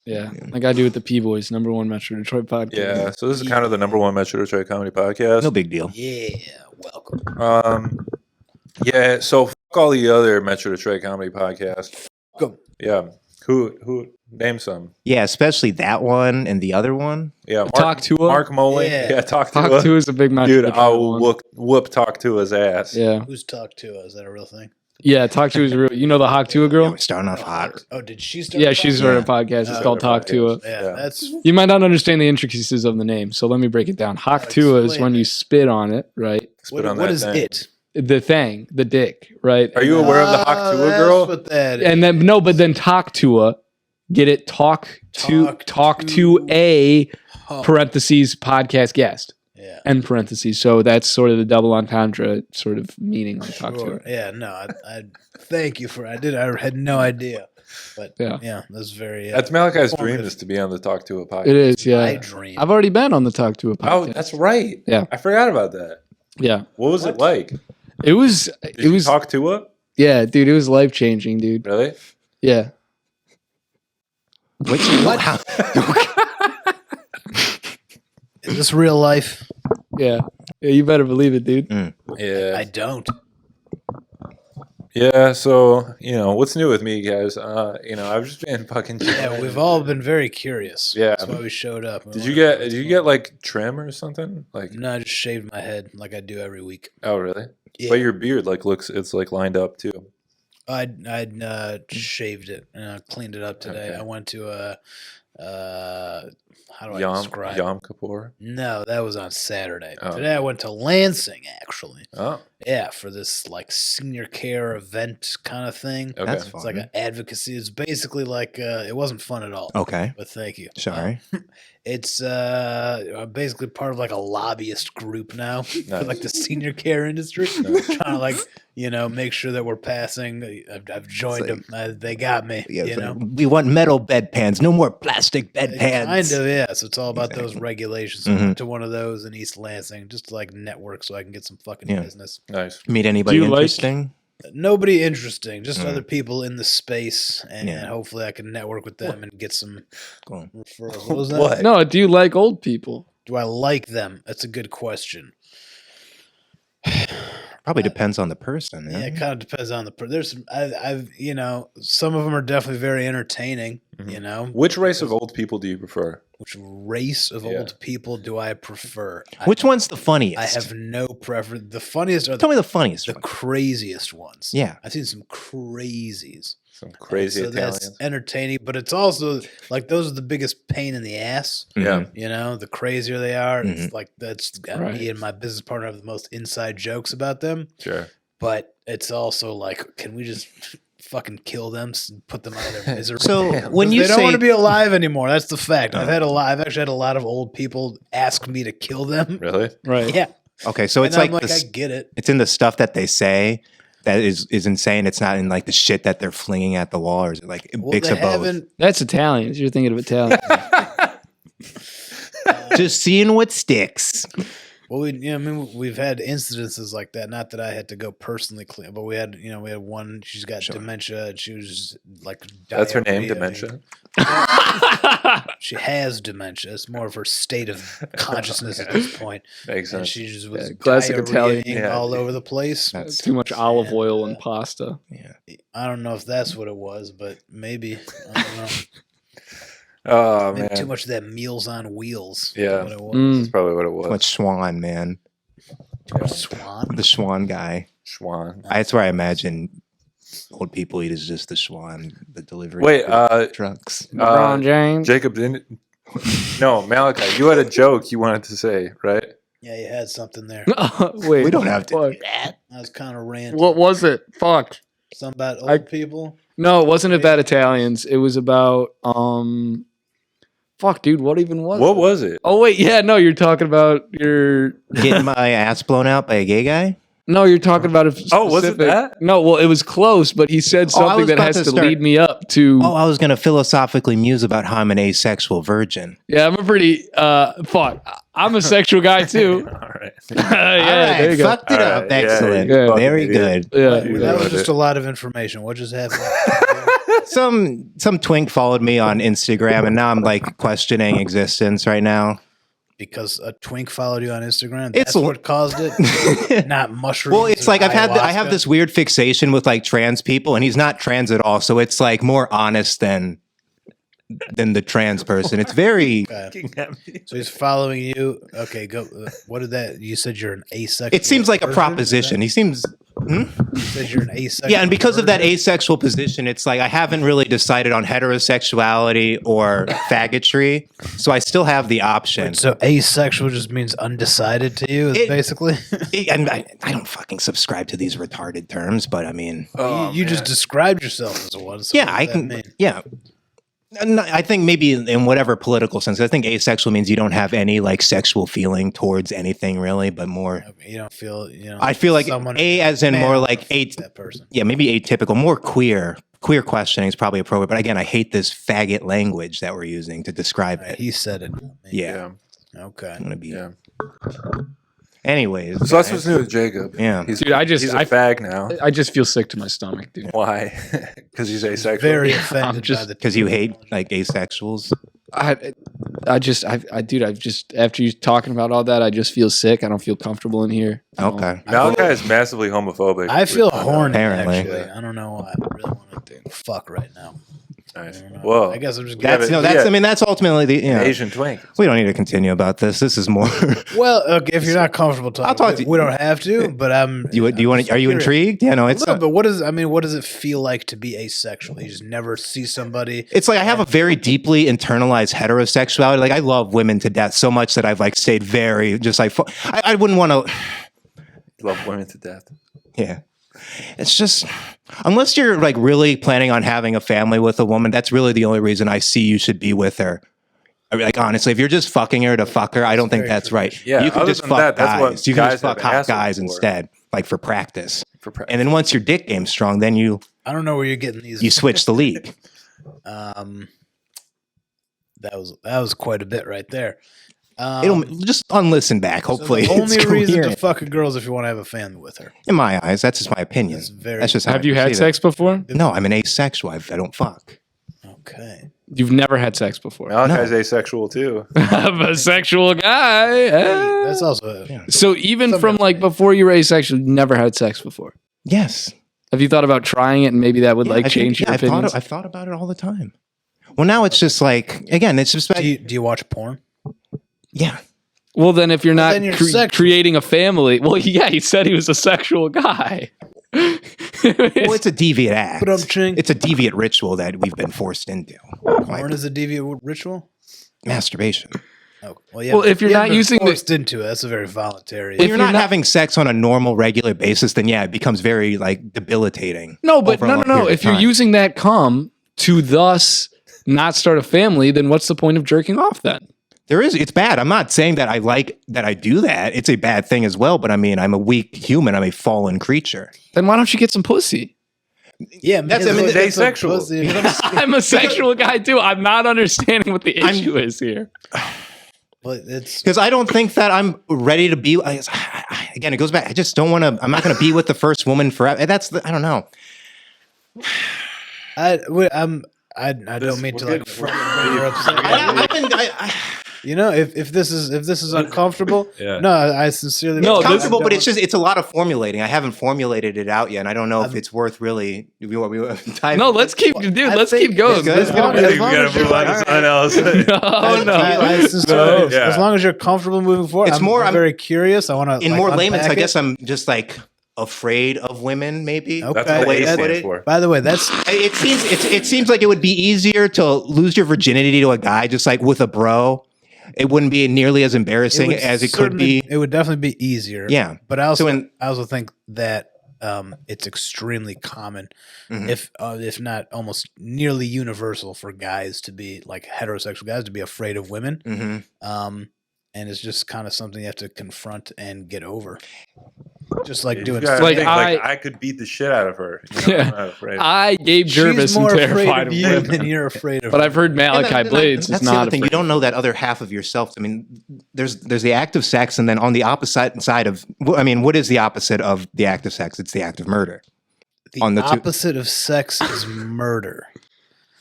Yeah, like I do with the P Boiz, #1 Metro Detroit podcast. Yeah, so this is kind of the #1 Metro Detroit comedy podcast. No big deal. Yeah, welcome. Yeah, so fuck all the other Metro Detroit comedy podcasts. Go. Yeah, who name some? Yeah, especially that one and the other one. Yeah, Talk Tuah? Mark Mullen. Yeah. Yeah, Talk Talk Tuah. Tuah is a big Metro Dude, Detroit I'll one. whoop Talk Tuah's ass. Yeah, Who's Talk Tuah? Is that a real thing? yeah. Talk Tuah is real. You know the Hawk Tuah Yeah, girl? we're starting off hot. Oh, did she start? Yeah, a she's podcast? heard a podcast. It's called Talk Tuah. Yeah, Yeah. that's You might not understand the intricacies of the name, so let me break it down. Hawk Tuah is explain when it. you spit on it, right? Spit on what that is thing. it? The thang, the dick, right? Are you aware of the Hawk Tuah girl? That's what that is. And then no, but then Talk Tuah, get it? Talk to a Oh, parentheses podcast guest. yeah. End parentheses. So that's sort of the double entendre sort of meaning on Talk Sure. Tuah. Yeah, no, I thank you for I had no idea. But Yeah. that's very That's Malachi's dream informative. is to be on the Talk Tuah podcast. It is, my yeah. dream. I've already been on the Talk Tuah Oh, podcast. that's right. Yeah. I forgot about that. Yeah. What was it like? It was Did you Talk Tuah? yeah, dude, it was life changing, dude. Really? Yeah. Which What? Is this real life? Yeah. Yeah, you better believe it, dude. Yeah. I don't. Yeah, so, what's new with me, guys? I've just been fucking Yeah, we've all been very curious. Yeah. That's why we showed up. Did you get like trim or something? Like No, I just shaved my head like I do every week. oh really? Yeah. But your beard it's like lined up too. I shaved it and I cleaned it up today. Okay. I went to how do I Yom describe? Yom Kippur. No, that was on Saturday. Oh. Today I went to Lansing actually. Oh, Yeah, for this like senior care event kind of thing. okay. That's It's like an advocacy. It's basically like it wasn't fun at all. Okay. But thank you. Sorry. It's I'm basically part of like a lobbyist group now for like the senior care industry, trying to like make sure that we're passing. I've joined like- them. They got me. Yeah, you it's know, like, we want metal bedpans, no more plastic bedpans. kind of yeah. So it's all about those regulations. So I Mhm. went to one of those in East Lansing just to like network so I can get some fucking Yeah. business. Nice. Meet anybody Do you like- interesting? Nobody interesting, just other people in the space, and Yeah. hopefully I can network with them and get some Cool. referrals. What was that? What? No, do you like old people? Do I like them? That's a good question. Probably depends on the person. Yeah, Yeah. it kind of depends on the. There's some. I've some of them are definitely very entertaining. Mhm. Which race of old people do you prefer? Which race of Yeah. old people do I prefer? Which one's the funniest? I have no preference. The funniest are Tell the, me the funniest the one. craziest ones. Yeah. I've seen some crazies. Some crazy so Italians. that's entertaining, but it's also like those are the biggest pain in the ass. Yeah. The crazier they are, Mm-hmm. it's like that's got Right. me and my business partner have the most inside jokes about them. Sure. But it's also like, can we just fucking kill them, put them out of their misery? So when you they don't say want to be alive anymore. That's the fact. I've actually had a lot of old people ask me to kill them. Really? Right. Yeah, okay, so it's and like, I'm like, this, I get it. it's in the stuff that they say that is insane. It's not in like the shit that they're flinging at the wall, or is it like a Well, mix they of both? haven't. That's Italians. You're thinking of Italians. Just seeing what sticks. Well, we've had incidences like that. Not that I had to go personally clean, but we had one. She's got dementia, and she was just like. That's her name, diarrhea. dementia. She has dementia. It's more of her state of consciousness at this point. Makes And sense. she just was classic Italian. diarrheaing Yeah. all over the place. That's Too much olive oil And, and pasta. yeah. I don't know if that's what it was, but maybe. I don't know. Oh Maybe man. too much of that Meals on Wheels. is Yeah. What it was. That's probably what it was. Too much Swan, man. Swan. The Swan guy. Schwan. That's where I imagine old people eat is just the Swan, the delivery Wait, trucks. LeBron James. Jacob didn't. No, Malachi, you had a joke you wanted to say, right? Yeah, you had something there. Wait, We don't have to fuck. do that. I was kind of ranting. What was it? Fuck. Something about old people. No, it wasn't about Italians. It was about fuck, dude. What even was What it? was it? Oh wait, yeah, no, you're talking about your. Getting my ass blown out by a gay guy? No, you're talking about a specific. Oh, was it that? No, well, it was close, but he said Oh, I something was that about has to to start- lead me up to. Oh, I was going to philosophically muse about how I'm an asexual virgin. Yeah, I'm a pretty fuck. I'm a sexual guy too. All right. Yeah, All right, there you go. fucked it All up. right, yeah, Excellent. yeah, Very fucking idiot. good. Yeah, That You was know just it. a lot of information. What just happened? some twink followed me on Instagram, and now I'm like questioning existence right now. Because a twink followed you on Instagram. It's That's what caused it. Not mushrooms. Well, it's or like I have ayahuasca? this weird fixation with like trans people, and he's not trans at all. So it's like more honest than the trans person. It's very. Okay. So he's following you. Okay, go. What did that? You said you're an asexual. It seems like a person? proposition. He seems. You said you're an asexual. Yeah, and because of that person? asexual position, it's like I haven't really decided on heterosexuality or faggotry, so I still have the option. So asexual just means undecided to you, basically. And I don't fucking subscribe to these retarded terms, but I mean, you just described yourself as one. So yeah, what I does that can. mean? Yeah, and I think maybe in whatever political sense, I think asexual means you don't have any like sexual feeling towards anything really, but more. Okay, you don't feel. I feel like someone- as in man more like that person. Yeah, maybe atypical, more queer. Queer questioning is probably appropriate, but again, I hate this faggot language that we're using to describe it. He said it. Yeah. Okay. I'm gonna be. Yeah. Anyways, So that's what's new with Jacob. Yeah. He's, Dude, he's a fag now. I just feel sick to my stomach, dude. Why? Because he's asexual. Very offended just- by the because you hate like asexuals. Dude, I've just after you talking about all that, I just feel sick. I don't feel comfortable in here. Okay. Malachi is massively homophobic. I feel horny. Apparently. Actually, I don't know why. I really want to fuck right now. Nice. I don't know. Whoa. I guess I'm just. That's Gonna, I mean that's ultimately the Asian twink. we don't need to continue about this. This is more. well, okay, if you're not comfortable talking, I'll talk to you. we don't have to. But I'm. do you want to? Are you intrigued? Yeah, no, it's No, but what does it feel like to be asexual? You just never see somebody. it's like I have a very deeply internalized heterosexuality. Like I love women to death so much that I've like stayed very just like I wouldn't want to. Love women to death. Yeah. It's just, unless you're like really planning on having a family with a woman, that's really the only reason I see you should be with her. I mean, like, honestly, if you're just fucking her to fuck her, I don't think that's right. Yeah, you can other just than fuck that, that's what guys. You can guys just fuck have hot asked them guys for. instead, like for practice. For And then once your dick game's strong, then you I don't know where you're getting these. switch the league. That was quite a bit right there. It'll just unlisten back. Hopefully, so the it's only reason to coherent. fuck a girl is if you want to have a family with her. In my eyes, that's just my opinion. That's just how Have I you had perceive it. sex before? No, I'm an asexual. I don't fuck. Okay. You've never had sex before. Malachi's asexual too. I'm a sexual guy. That's also So even from like before you were asexual, you never had sex before. Yes. Have you thought about trying it and maybe that would Yeah, like I think- change your I've opinions? I've thought about it all the time. Well, now it's just like again, it's just do you watch porn? yeah. Well, then if you're not then you're sexual. creating a family, well, yeah, he said he was a sexual guy. Well, it's a deviant act. But I'm ching. It's a deviant ritual that we've been forced into. Porn is a deviant ritual. Masturbation. Oh, well, yeah. Well, if you're you not haven't been using the- forced into it, that's a very voluntary. If you're not, not- having sex on a normal, regular basis, then yeah, it becomes very like debilitating. No, but over a no. long period of If you're time. using that cum to thus not start a family, then what's the point of jerking off then? it's bad. I'm not saying that I do that. It's a bad thing as well. But I mean, I'm a weak human. I'm a fallen creature. Then why don't you get some pussy? Yeah, That's- man, I mean, it's asexual. pussy. I'm a sexual guy too. I'm not understanding what the issue is here. But it's Because I don't think that I'm ready to be. Again, it goes back. I just don't want to. I'm not going to be with the first woman forever. I don't know. I don't mean to like front you're upset. You know, if this is uncomfortable, Yeah. no, I sincerely No, It's this- comfortable, but it's a lot of formulating. I haven't formulated it out yet, and I don't know if it's worth really. No, let's keep going. It's Let's good. get I on. think we gotta move on to something else. Oh no. I sincerely, Yeah. as long as you're comfortable moving forward, It's I'm more- I'm- very curious. I want to In more layman's, I unpack guess it. I'm just like afraid of women. Maybe Okay. That's what way A to put stands it. for. By the way, that's It seems like it would be easier to lose your virginity to a guy just like with a bro. It wouldn't be nearly as embarrassing as it could be. It would definitely be easier. Yeah. but I also So in- I also think that it's extremely common, Mhm. if not almost nearly universal, for guys to be like heterosexual guys to be afraid of women. Mhm. And it's just kind of something you have to confront and get over. Just like You doing gotta Like, think, I- I could beat the shit out of her. You know, Yeah. I'm not afraid. I gave Jervis she's more and afraid terrified of of you women. than you're afraid of But her. I've heard Malachi And Blades is that's the not other thing. You afraid. don't know that other half of yourself. I mean, there's the act of sex, and then on the opposite side of, I mean, what is the opposite of the act of sex? It's the act of murder. The on the two- opposite of sex is murder.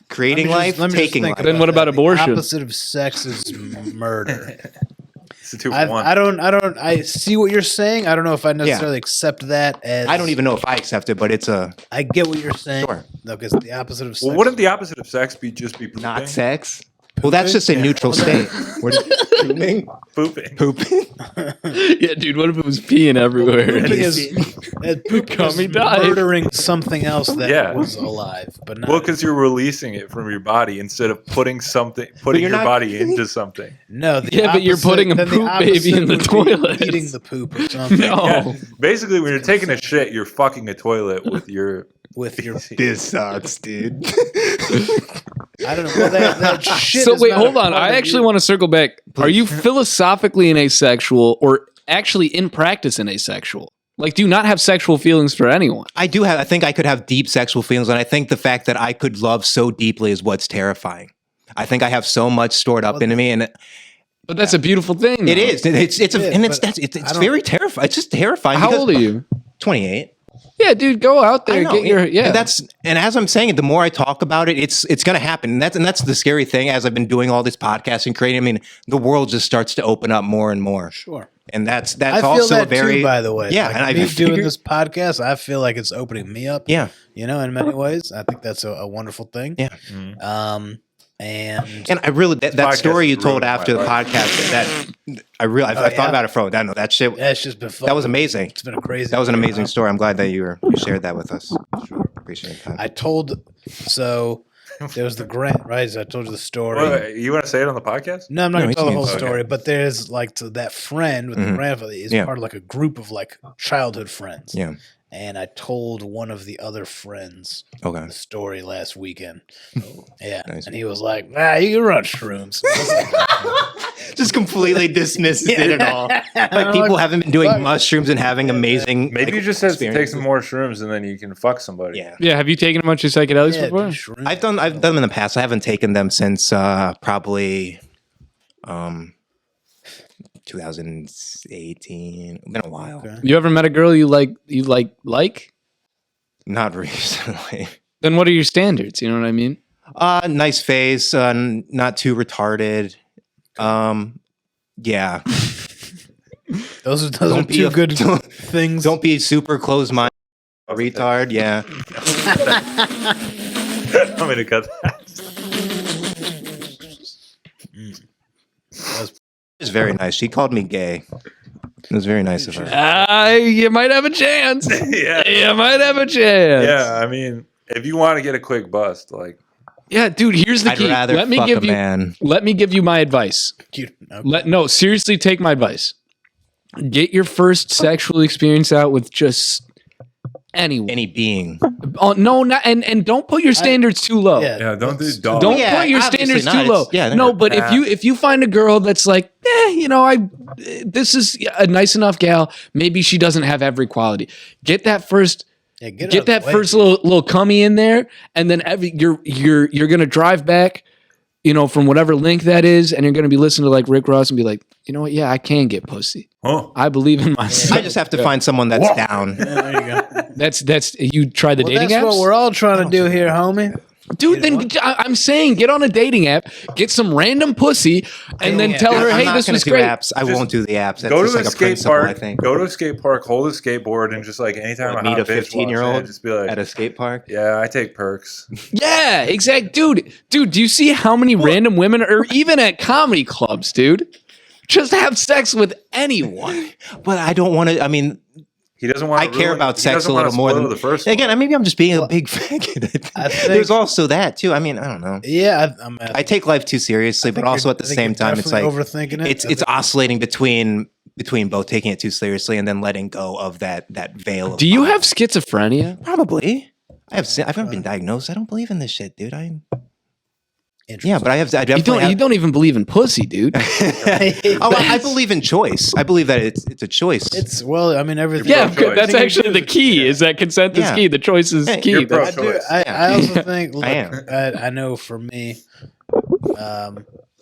Creating life, taking life. Then what about abortion? The opposite of sex is murder. It's a 2 for 1. I see what you're saying. I don't know if I necessarily accept that as. I don't even know if I accept it, but it's a. I get what you're saying. Sure. No, because the opposite of sex. Well, wouldn't the opposite of sex be just be pooping? Not sex. Well, that's just a neutral state. We're pooping. Pooping. Yeah, dude. What if it was peeing everywhere? Pooping is murdering something else that was alive, but not. Well, because you're releasing it from your body instead of putting your body into something. No, but you're putting a poop baby in the toilet. Eating the poop or something. No. Yeah. Basically, when you're taking a shit, you're fucking a toilet with your. This sucks, dude. I don't know. Well, that shit. So is wait, not hold a on. part I of actually you. want to circle back. Are you philosophically an asexual, or actually in practice an asexual? Like, do you not have sexual feelings for anyone? I do have. I think I could have deep sexual feelings, and I think the fact that I could love so deeply is what's terrifying. I think I have so much stored up into me, and. But that's a beautiful thing. It is. It's very terrifying. It's just terrifying. How old are you? 28. Yeah, dude, go out there, get your And as I'm saying it, the more I talk about it, it's going to happen. And that's the scary thing. As I've been doing all this podcasting and creating, I mean, the world just starts to open up more and more. Sure. And that's I feel also that very too, by the way. Yeah, like, and I me figured, doing this podcast, I feel like it's opening me up. Yeah, in many ways, I think that's a wonderful thing. Yeah. And I really that story you told after the podcast that I thought about it for that shit. Yeah, it's just been fun. That was amazing. It's been a crazy. That was an amazing story. I'm glad that you shared that with us. Sure. Appreciate that. So there was the grant, right? So I told you the story. Wait, you want to say it on the podcast? No, I'm not going to tell the whole Okay. story, but there's like that friend with the grandfather is part of like a group of like childhood friends. Yeah. And I told one of the other friends the story last weekend. Yeah. Nice. And he was like, you can run shrooms. Just completely dismisses it at all. Like people haven't been doing mushrooms and having amazing. Maybe you just have to take some more shrooms and then you can fuck somebody. Yeah. Yeah, have you taken a bunch of psychedelics before? I've done them in the past. I haven't taken them since probably 2018. It's been a while. Okay. You ever met a girl you like? Not recently. Then what are your standards? You know what I mean? Nice face, not too retarded. Yeah. Those are two good things. Don't be super closed-minded. Retard, yeah. I'm going to cut that. It was very nice. She called me gay. It was very nice of her. You might have a chance. Yeah. You might have a chance. Yeah, I mean, if you want to get a quick bust, like. Yeah, dude, here's the I'd key. rather Let me fuck give a you man. Let me give you my advice. No, seriously, take my advice. Get your first sexual experience out with just anyone. Any being. Oh, no, not and don't put your standards too low. Yeah, don't do dog. Don't Yeah, put your obviously standards not. too low. It's- yeah, no, but if you find a girl that's like, this is a nice enough gal. Maybe she doesn't have every quality. Get that first. Get that first little cummy in there, and then you're gonna drive back, from whatever link that is, and you're gonna be listening to like Rick Ross and be like, you know what? Yeah, I can get pussy. Oh. I believe in myself. I just have to find someone that's down. There you go. That's you try the dating That's apps. what we're all trying to do here, homie. Dude, then I'm saying get on a dating app, get some random pussy, and then tell her, I'm hey, not this gonna was do great. apps. I won't do the apps. That's Go just to like a a skate principle, park. I think. Go to a skate park, hold a skateboard, and just like anytime a Meet hot a bitch 15-year-old just be like, at a skate park. yeah, I take perks. Yeah, exact, dude. Do you see how many random women are even at comedy clubs, dude? Just have sex with anyone. But I don't want to. I mean, He doesn't want. I care about sex a little more than the first one. Again, maybe I'm just being a big faggot. There's also that too. I mean, I don't know. Yeah, I take life too seriously, but also at the same time, it's like overthinking it. It's oscillating between both taking it too seriously and then letting go of that veil. Do you have schizophrenia? Probably. I've never been diagnosed. I don't believe in this shit, dude. Yeah, but I definitely you don't even believe in pussy, dude. I believe in choice. I believe that it's a choice. Everything. Yeah, that's actually the key. Is that consent is key? The choice is key. You're pro-choice. I also think. Look, I am. I know for me,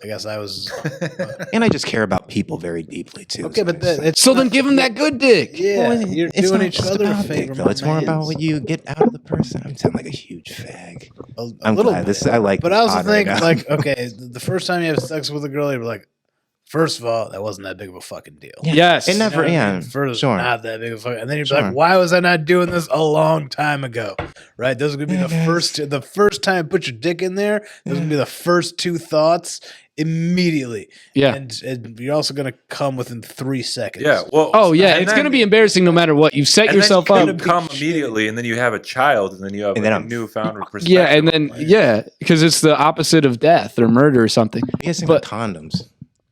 I guess I was. And I just care about people very deeply too. Okay, but it's So then give him that good dick. Yeah, Well, you're it's doing not each just other a about favor. dick, though. It's more about what you get out of the person. I'm sounding like a huge fag. A I'm little glad. bit. I like. But I also pod right think, now. like, okay, the first time you have sex with a girl, you're like, first of all, that wasn't that big of a fucking deal. Yes. It never. You know what I Yeah, mean? First, sure. not that big of a fucking. And then you're Sure. like, why was I not doing this a long time ago? Right? Those are gonna be Yeah, the first time you put your dick in there. Those are gonna be the first two thoughts immediately. Yeah. And you're also gonna come within 3 seconds. Yeah. Well. Oh yeah, and it's then- going to be embarrassing no matter what. You've set and yourself then you up. come immediately, and then you have a child, and then you have And then a I'm- newfound perspective. Yeah, and then because it's the opposite of death or murder or something. You guys think But- about condoms?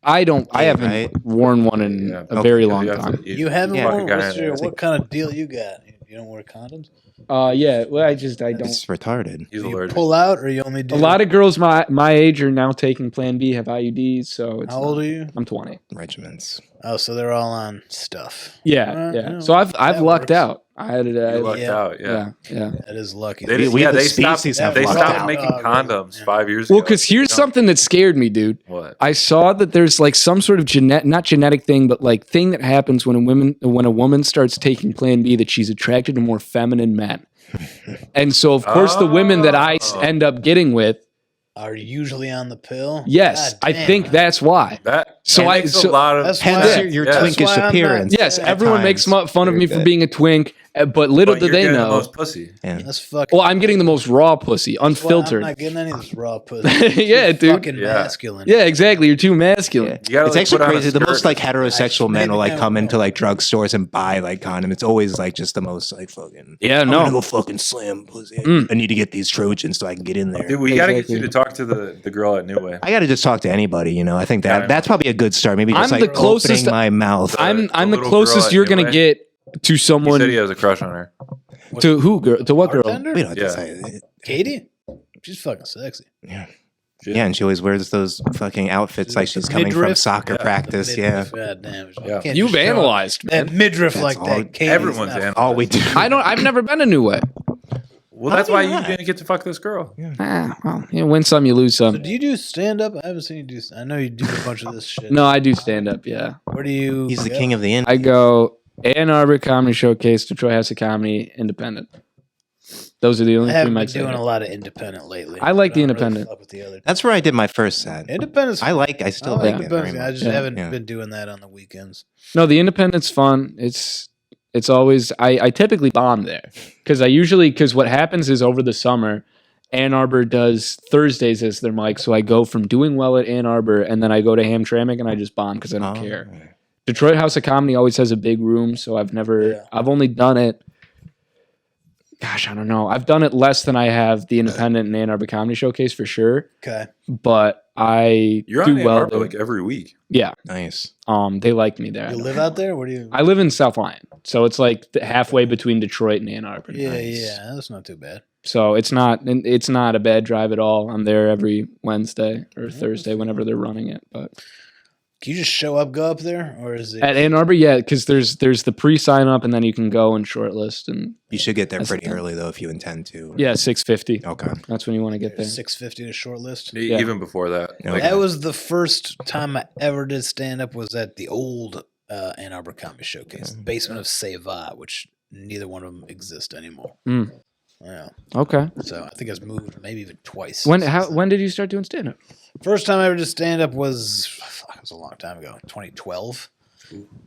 I don't. I Yeah, haven't right? worn one in Yeah. a very Okay, long you have to- time. You haven't Yeah. worn. Fucking guy. What kind of deal you got? You don't wear condoms? Yeah. Well, I don't. It's retarded. He's Do you allergic. pull out, or you only do? A lot of girls my age are now taking Plan B, have IUDs. So it's How old are you? I'm 20. Regiments. Oh, so they're all on stuff. Yeah, Alright, yeah. yeah, So I've that lucked works. out. I had it. You lucked Yeah. out. Yeah. Yeah. That is lucky. They, We yeah, the they stopped. species have They lucked stopped out. making Oh, condoms yeah. 5 years Well, ago. because here's something that scared me, dude. What? I saw that there's like some sort of not genetic thing, but like thing that happens when a woman starts taking Plan B, that she's attracted to more feminine men. And so, of course, the women that I end up getting with, Are usually on the pill. yes, God I damn. think that's why. That So that I- makes so- a lot of That's Hence why- your Yeah. That's twinkish why I'm not- appearance. Yes, at everyone times. makes fun of me for Good. being a twink, but little But do you're they getting the know. most pussy. Yeah. That's fucking. Well, I'm getting the most raw pussy, Well, I'm unfiltered. not getting any of this raw pussy. Yeah, It's dude. Fucking Yeah. masculine. Yeah, exactly. You're too masculine. You gotta, It's like, actually put on a crazy. The skirt. most like heterosexual men will like Maybe come I into will. like drugstores and buy like condoms. It's always like just the most like fucking. Yeah, I'm gonna no. go fucking slam pussy. Mm. I need to get these Trojans so I can get in there. Dude, we gotta get Exactly. you to talk to the girl at New Way. I got to just talk to anybody, you know. I think Yeah. that's probably a good start. Maybe just I'm like the closest- opening my mouth. I'm the little girl closest at you're New gonna Way? get to He someone. said he has a crush on her. To who? Girl? To what girl? Bartender? We don't have to Yeah. say it. Katie? She's fucking sexy. Yeah. Shit. Yeah, and she always wears those fucking outfits like she's coming from Midriff? soccer Yeah. practice. Yeah. God damn. Yeah. Can't You've just show analyzed, that man. midriff That's like all- that. Katie's Everyone's not- analyzed. All we do. I've never been a new way. Well, that's why you not? didn't get to fuck this girl. Well, you win some, you lose So some. do you do stand up? I haven't seen you do. I know you do a bunch of this shit. No, I do stand up. Yeah, Where do you? He's the go? king of the Indies. I go Ann Arbor Comedy Showcase, Detroit House of Comedy, Independent. Those are the I only three haven't been mics. doing a lot of independent lately. I like the don't really independent. fuck with the other. That's where I did my first set. Independent's. I still I like like it very independent. I much. just Yeah. haven't Yeah. been doing that on the weekends. No, the Independent's fun. It's always I typically bomb there because what happens is over the summer, Ann Arbor does Thursdays as their mic, so I go from doing well at Ann Arbor and then I go to Hamtramck and I just bomb because I don't Oh. care. Detroit House of Comedy always has a big room, so I've only done it. Gosh, I don't know. I've done it less than I have the Independent and Ann Arbor Comedy Showcase for sure, Okay. but I You're do on Ann well. Arbor there. like every week. Yeah, Nice. they like me there. You live out there? Where do you? I live in South Lyon, so it's like halfway between Detroit and Ann Arbor. Yeah, Nice. yeah. That's not too bad. So it's not a bad drive at all. I'm there every Wednesday or Thursday whenever they're running it. But Can you just show up, go up there, or is it? at Ann Arbor, yeah, because there's the pre-sign up and then you can go and shortlist and You should get there That's pretty the thing. early though if you intend to. yeah, $650. Okay. That's when you want to get there. 650 to shortlist. Yeah. Even before that. Yeah. Like, That was the first time I ever did stand up. Was at the old Ann Arbor Comedy Showcase, basement of Seva, which neither one of them exist anymore. Mm. Yeah. Okay. So I think it's moved maybe even twice. When did you start doing stand up? First time I ever did stand up was it was a long time ago, 2012.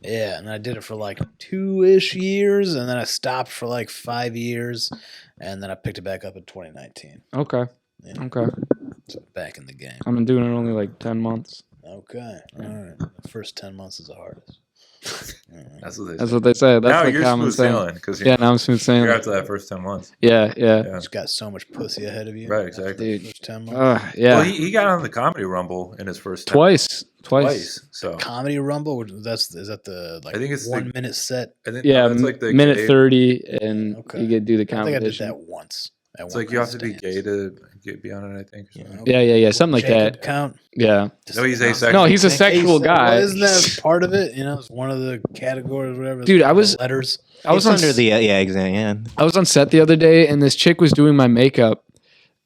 Yeah, and I did it for like 2-ish years, and then I stopped for like 5 years, and then I picked it back up in 2019. Okay. Yeah. Okay. So back in the game. I've been doing it only like 10 months. Okay, all right. The first 10 months is the hardest. that's what they That's say. what they say. That's Now like you're common smooth saying. sailing because Yeah, now I'm smooth you're sailing. after that first 10 months. Yeah. Yeah. Just got so much pussy ahead of you. Right, exactly. Dude. First 10 months. Yeah. Well, he got on the Comedy Rumble in his first time. Twice. So Comedy Rumble. Is that the like I think it's 1 minute set? I think Yeah, that's like the minute gay- 30, and Okay. you get do the I think I did competition. that once. It's like you have to be gay to be on it, I think. Or something. Yeah, something like Jacob that. count. Yeah. No, he's asexual. No, he's a sexual Well, guy. isn't that part of it? You know, it's one of the categories, whatever. Dude, I the was- letters. I was It's on under the exactly. Yeah. I was on set the other day, and this chick was doing my makeup,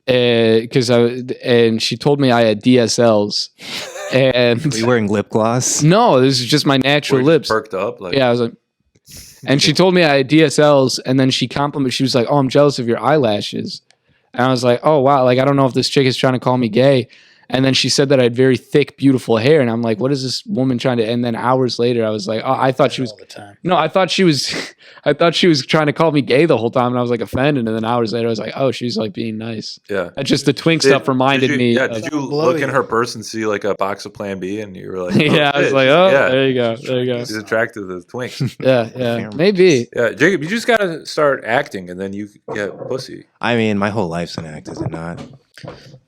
and she told me I had DSLs. And Are you wearing lip gloss? no, this is just my natural lips. Perked up, like Yeah, I was like, and she told me I had DSLs, and then she complimented. She was like, "Oh, I'm jealous of your eyelashes," and I was like, "Oh wow!" Like I don't know if this chick is trying to call me gay. And then she said that I had very thick, beautiful hair, and I'm like, "What is this woman trying to?" And then hours later, I was like, "Oh, I thought she was." all the time. No, I thought she was. I thought she was trying to call me gay the whole time, and I was like offended. And then hours later, I was like, "Oh, she's like being nice." yeah. That's just the twink stuff reminded me. Yeah, of- did you look in her purse and see like a box of Plan B, and you were like, yeah, I was shit, like, "Oh, yeah, there you go, there you go." she's attracted to the twinks. Yeah, maybe. Yeah, Jacob, you just gotta start acting, and then you get pussy. I mean, my whole life's an act, is it not?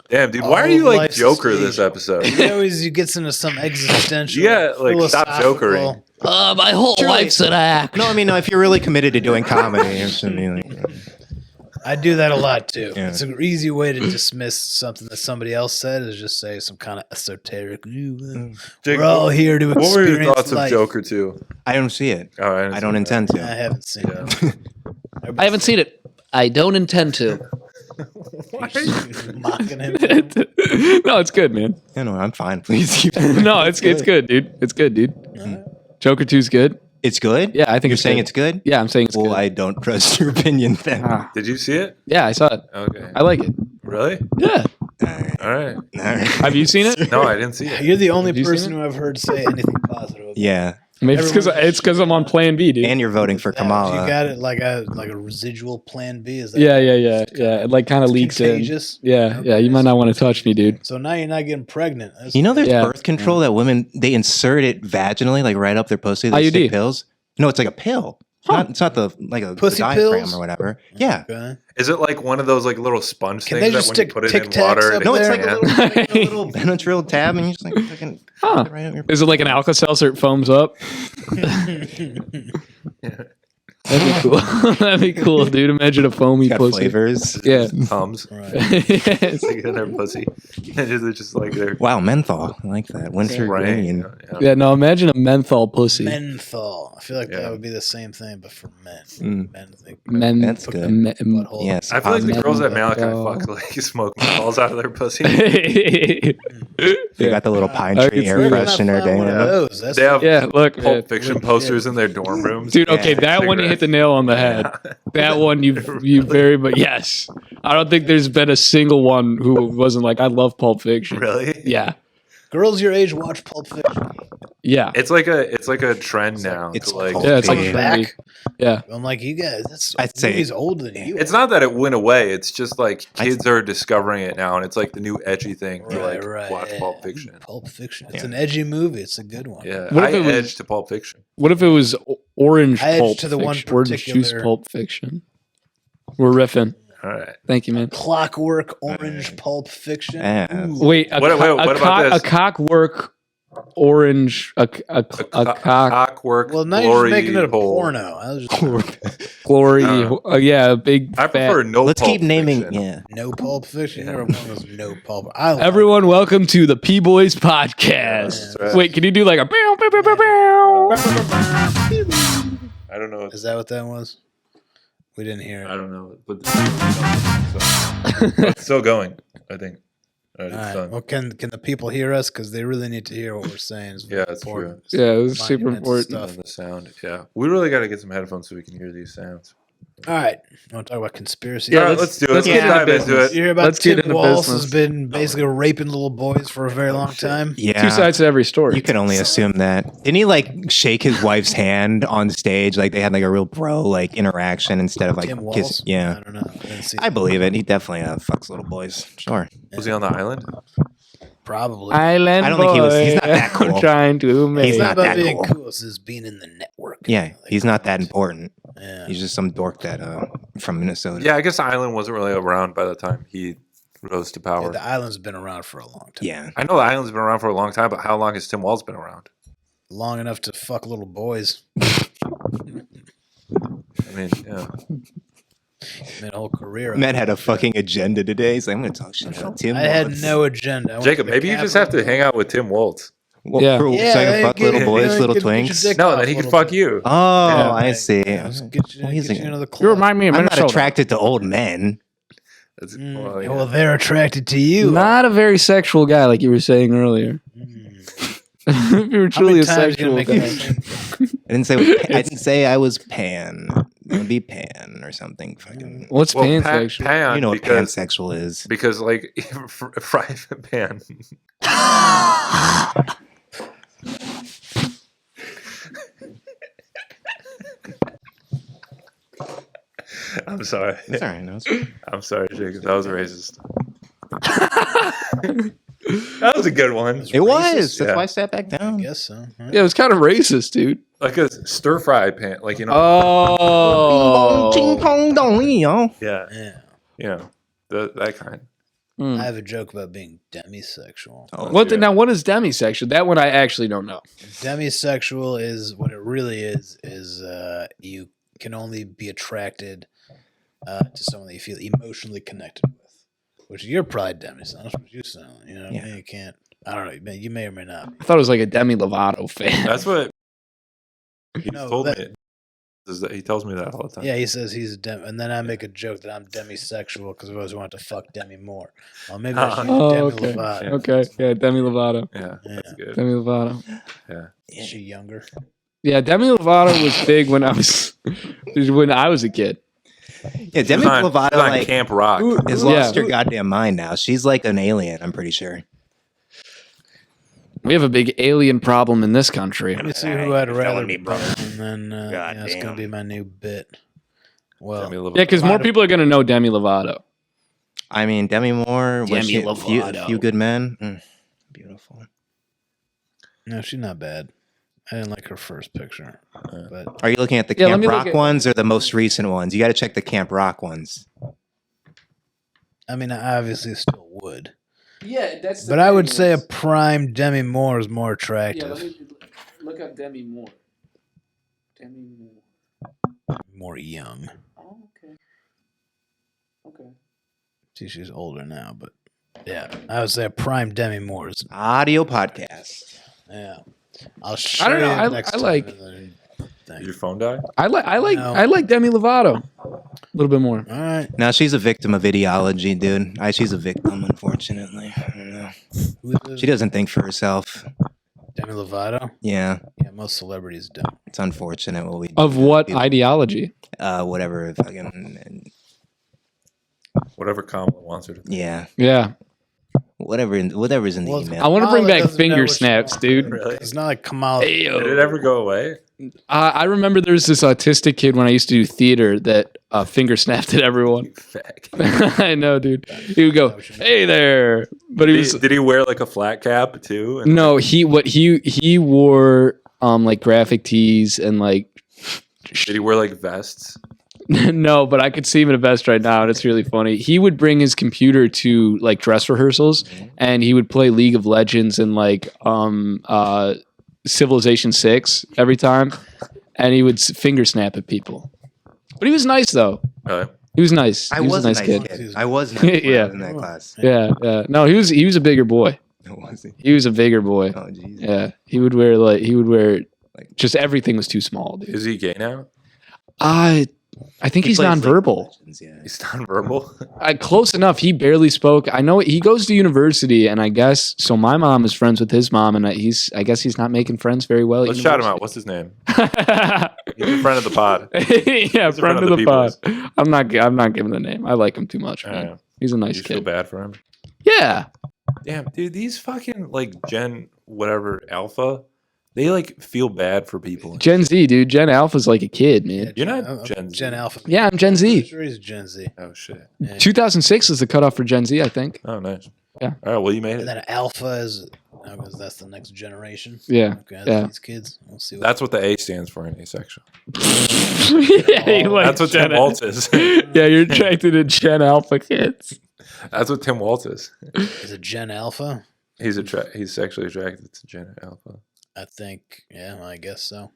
Damn, dude, why are All you of like life's Joker stage. this episode? He gets into some existential. Yeah, like, stop jokering. My whole life's an act. No, I mean, no, if you're really committed to doing comedy, it's gonna be like, I do that a lot too. Yeah. It's an easy way to dismiss something that somebody else said is just say some kind of esoteric. Jake, We're all here to what experience were your thoughts life. of Joker 2? I don't see it. Oh, I don't intend I to. haven't seen it. I haven't seen it. I don't intend to. Mocking him. No, it's good, man. You know, I'm fine. Please keep. No, it's good, dude. It's good, dude. Joker 2's good. It's good. Yeah, I think You're it's saying good. it's good. Yeah, I'm saying it's Well, good. I don't trust your opinion then. Ah. Did you see it? Yeah, I saw it. Okay. I like it. Really? Yeah. All right. All right. Have you seen it? No, I didn't see it. You're the only Have you seen person it? who I've heard say anything positive. Yeah, Maybe it's because I'm on Plan B, dude. and you're voting for You Kamala. got it like a residual Plan B. Is that Yeah. It like kind of It's leaks contagious? in. Yeah. Okay. You might not want to touch me, dude. So now you're not getting pregnant. That's You know, there's Yeah. birth control that women they insert it vaginally, like right up their pussy. They IUD. stick pills. No, it's like a pill. It's not the like a Pussy diaphragm pills? or whatever. Yeah. Okay. Is it like one of those like little sponge Can things they that just when stick you put it Tic in Tacs water? up it No, it's there? like a little Benadryl tab, and you just like fucking Huh. put it right up your. Is it like an Alka-Seltzer it foams up? That'd be cool. That'd be cool, dude. Imagine a foamy Got pussy. flavors. Yeah. Tums. Right. Yes. Like in their pussy. They're just like they're Wow, menthol. I like that. Winter right. green. Yeah. Yeah, no, imagine a menthol pussy. Menthol. I feel like Yeah. that would be the same thing, but for men. Mm. Men think That's good. butthole. Yes. I feel like the Menthol. girls at Malachi fuck like smoke balls out of their pussy. They got the little pine I tree can air see Where that. can I freshener find one dangling. of Yeah. those? That's They have Yeah, look. Pulp Fiction posters in their dorm rooms. Dude, okay, Yeah, that one you hit the nail on the head. That one you very but yes. I don't think there's been a single one who wasn't like, I love Pulp Fiction. Really? Yeah. girls your age watch Pulp Fiction. Yeah. It's like a trend now. it's to like, cult. Yeah, it's like Coming trendy. back. Yeah. I'm like, you guys, that's I'd say- he's older than you. it's not that it went away. It's just like kids are discovering it now, and it's like the new edgy thing to like watch yeah. Pulp Fiction. Pulp Fiction. It's Yeah. an edgy movie. It's a good one. Yeah, What I if it was- edge to Pulp Fiction. What if it was orange I edged Pulp to the one Fiction? Orange juice particular- Pulp Fiction. We're riffing. All right. Thank you, man. Clockwork Orange Pulp Fiction. Yeah. Ooh. Wait, What about this? a cockwork orange, a cock Cockwork. Well, now you're glory just making it a hole. porno. I was just, glory. Uh, Yeah, a big. I prefer fat- no. Let's Pulp keep naming. Fiction. Yeah. no Pulp Fiction. Never one of those no Pulp. I love Everyone, welcome to the P Boiz Podcast. That's right. Wait, can you do like a bow, bow, bow, bow, bow? I don't know. Is that what that was? We didn't hear it. I don't know, but it's still going. I think. All right, All it's right. done. Well, can the people hear us? Because they really need to hear what we're saying. It's very Yeah, that's important. true. Yeah, it was super Monumental important. stuff. The sound. Yeah, we really got to get some headphones so we can hear these sounds. All right. You want to talk about conspiracy? Yeah, All right, let's- let's do it. let's Let's get dive into into business. it. You hear about Let's get Tim into Walz business. has been basically raping little boys for a very long time. Yeah. Two sides to every story. You can only assume that. Didn't he like shake his wife's hand on stage? Like they had like a real bro like interaction instead of like Tim kiss. Walz? Yeah. I don't know. I didn't see I believe it. He definitely fucks little boys. Sure. Was he on the island? probably. Island I don't think he was- he's not boy, that cool. I'm trying to make. He's It's not not about that being cool. cool. It's just being in the network. Yeah. Like, He's not that important. Yeah. He's just some dork that from Minnesota. Yeah, I guess the island wasn't really around by the time he rose to Yeah, power. the island's been around for a long time. Yeah. I know the island's been around for a long time, but how long has Tim Walz been around? Long enough to fuck little boys. I mean, yeah. Made a whole career. out Matt of had it. a fucking agenda today. He's like, I'm going to talk shit about Tim I had Walz. no agenda. I went Jacob, to the maybe you just have to Capitol. hang out with Tim Walz. Well, Yeah. so I Yeah, can fuck get- little boys, get- little get your twinks. dick No, off then he a can little fuck bit. you. Oh, Yeah. I see. Let's get you, Well, he's get a- you into the club. You remind me of I'm not Minnesota. attracted to old men. Well, they're attracted to you. Not a very sexual guy, like you were saying earlier. If you were truly a sexual guy. I didn't say I was pan. It would be pan or something. Fucking. What's pansexual? Pan, You know what pansexual is. Because like private pan. I'm sorry. It's all right. No, it's I'm sorry, Jacob. That was racist. That was a good one. It was. Yeah. That's why I sat back down. I guess so. Yeah, it was kind of racist, dude. Like a stir fry pan, like Oh. Ching pong dong, you know. yeah, Yeah. that kind. Hmm. I have a joke about being demisexual. Oh, Now, what is demisexual? That one I actually don't know. Demisexual is what it really is you can only be attracted to someone that you feel emotionally connected with. Which you're probably demisexual. That's what you sound. You know what I mean? You can't. I don't know. You may or may not. I thought it was like a Demi Lovato fan. That's what he No, told that- me. He tells me that all the time. Yeah, he says he's a and then I make a joke that I'm demisexual because I always wanted to fuck Demi more. Well, maybe I should Oh, Demi okay. Lovato. Okay, yeah, Demi Lovato. Yeah, Yeah. that's good. Demi Lovato. Yeah. Is she younger? Yeah, Demi Lovato was big when I was a kid. Yeah, Demi She's on Lovato like Camp Rock. has lost her goddamn mind now. She's like an alien. I'm pretty sure. We have a big alien problem in this country. Let me see who I'd You're rather telling me, be, bro. and then it's Goddamn. gonna be my new bit. Well, Demi Lovato. Yeah, because more people are gonna know Demi Lovato. I mean, Demi Moore. Demi Few Lovato. Good Men. Beautiful. no, she's not bad. I didn't like her first picture, but Are you looking at the Yeah, let Camp me look Rock at- ones or the most recent ones? You got to check the Camp Rock ones. I mean, I obviously still would. Yeah, that's. But I would say a prime Demi Moore is more attractive, look up Demi Moore. Demi Moore. more young. Oh, okay. Okay. See, she's older now, but yeah, I would say a prime Demi Moore is. Audio podcast. Yeah, I'll show I don't know. you I next time like- and then thing. Your phone died? I like No. Demi Lovato a little bit more. All right. Now she's a victim of ideology, dude. She's a victim, unfortunately. I don't know. Who is She doesn't think for herself. Demi Lovato? Yeah, Yeah, most celebrities don't. it's unfortunate what we do. Of what People- ideology? whatever. Fucking Whatever Kamala wants her to. yeah. Yeah, Whatever's in the Well, email. I want to bring Kamala back doesn't know finger what she snaps, wants. dude. Really? It's not like Kamala. Hey, Did it ever go away? I remember there was this autistic kid when I used to do theater that finger snapped at everyone. Fag. I know, dude. He would go, "Hey there," but he was Did he wear like a flat cap too? And no. He wore like graphic tees and like Did he wear like vests? no, but I could see him in a vest right now, and it's really funny. He would bring his computer to like dress rehearsals, and he would play League of Legends and like Civilization 6 every time, and he would finger snap at people. But he was nice though. Really? He was nice. I He was a nice kid. I was nice when I Yeah. was in that class. Yeah, yeah. No, he was a bigger boy. Was he? He was a bigger boy. Oh, jeez. Yeah, he would wear just everything was too small, dude. Is he gay now? I think he's plays League of nonverbal. Legends, yeah. He's nonverbal. Close enough. He barely spoke. I know he goes to university, and I guess so. My mom is friends with his mom, and I guess he's not making friends very well. at Let's shout him out. What's his name? He's a friend of the pod. yeah, a friend of the pod. I'm not giving the name. I like him too much. Man. Yeah. He's a nice You feel kid. bad for him? Yeah. Damn, dude, these fucking like Gen whatever Alpha, they like feel bad for people. Gen Z, dude. Gen Alpha's like a kid, man. You're not Gen Z. Gen Alpha. Yeah, I'm Gen I'm Z. sure he's Gen Z. Oh shit. 2006 is the cutoff for Gen Z, I think. Oh nice. Yeah. All right. Well, you made And it. then Alpha is because that's the next generation. Yeah. Okay, Yeah. these kids. We'll see. That's what the A stands for in asexual. yeah, you like That's what Gen Tim Waltz is. Yeah, you're attracted to Gen Alpha kids. That's what Tim Waltz is. Is it Gen Alpha? He's sexually attracted to Gen Alpha. I think. Yeah, I guess so.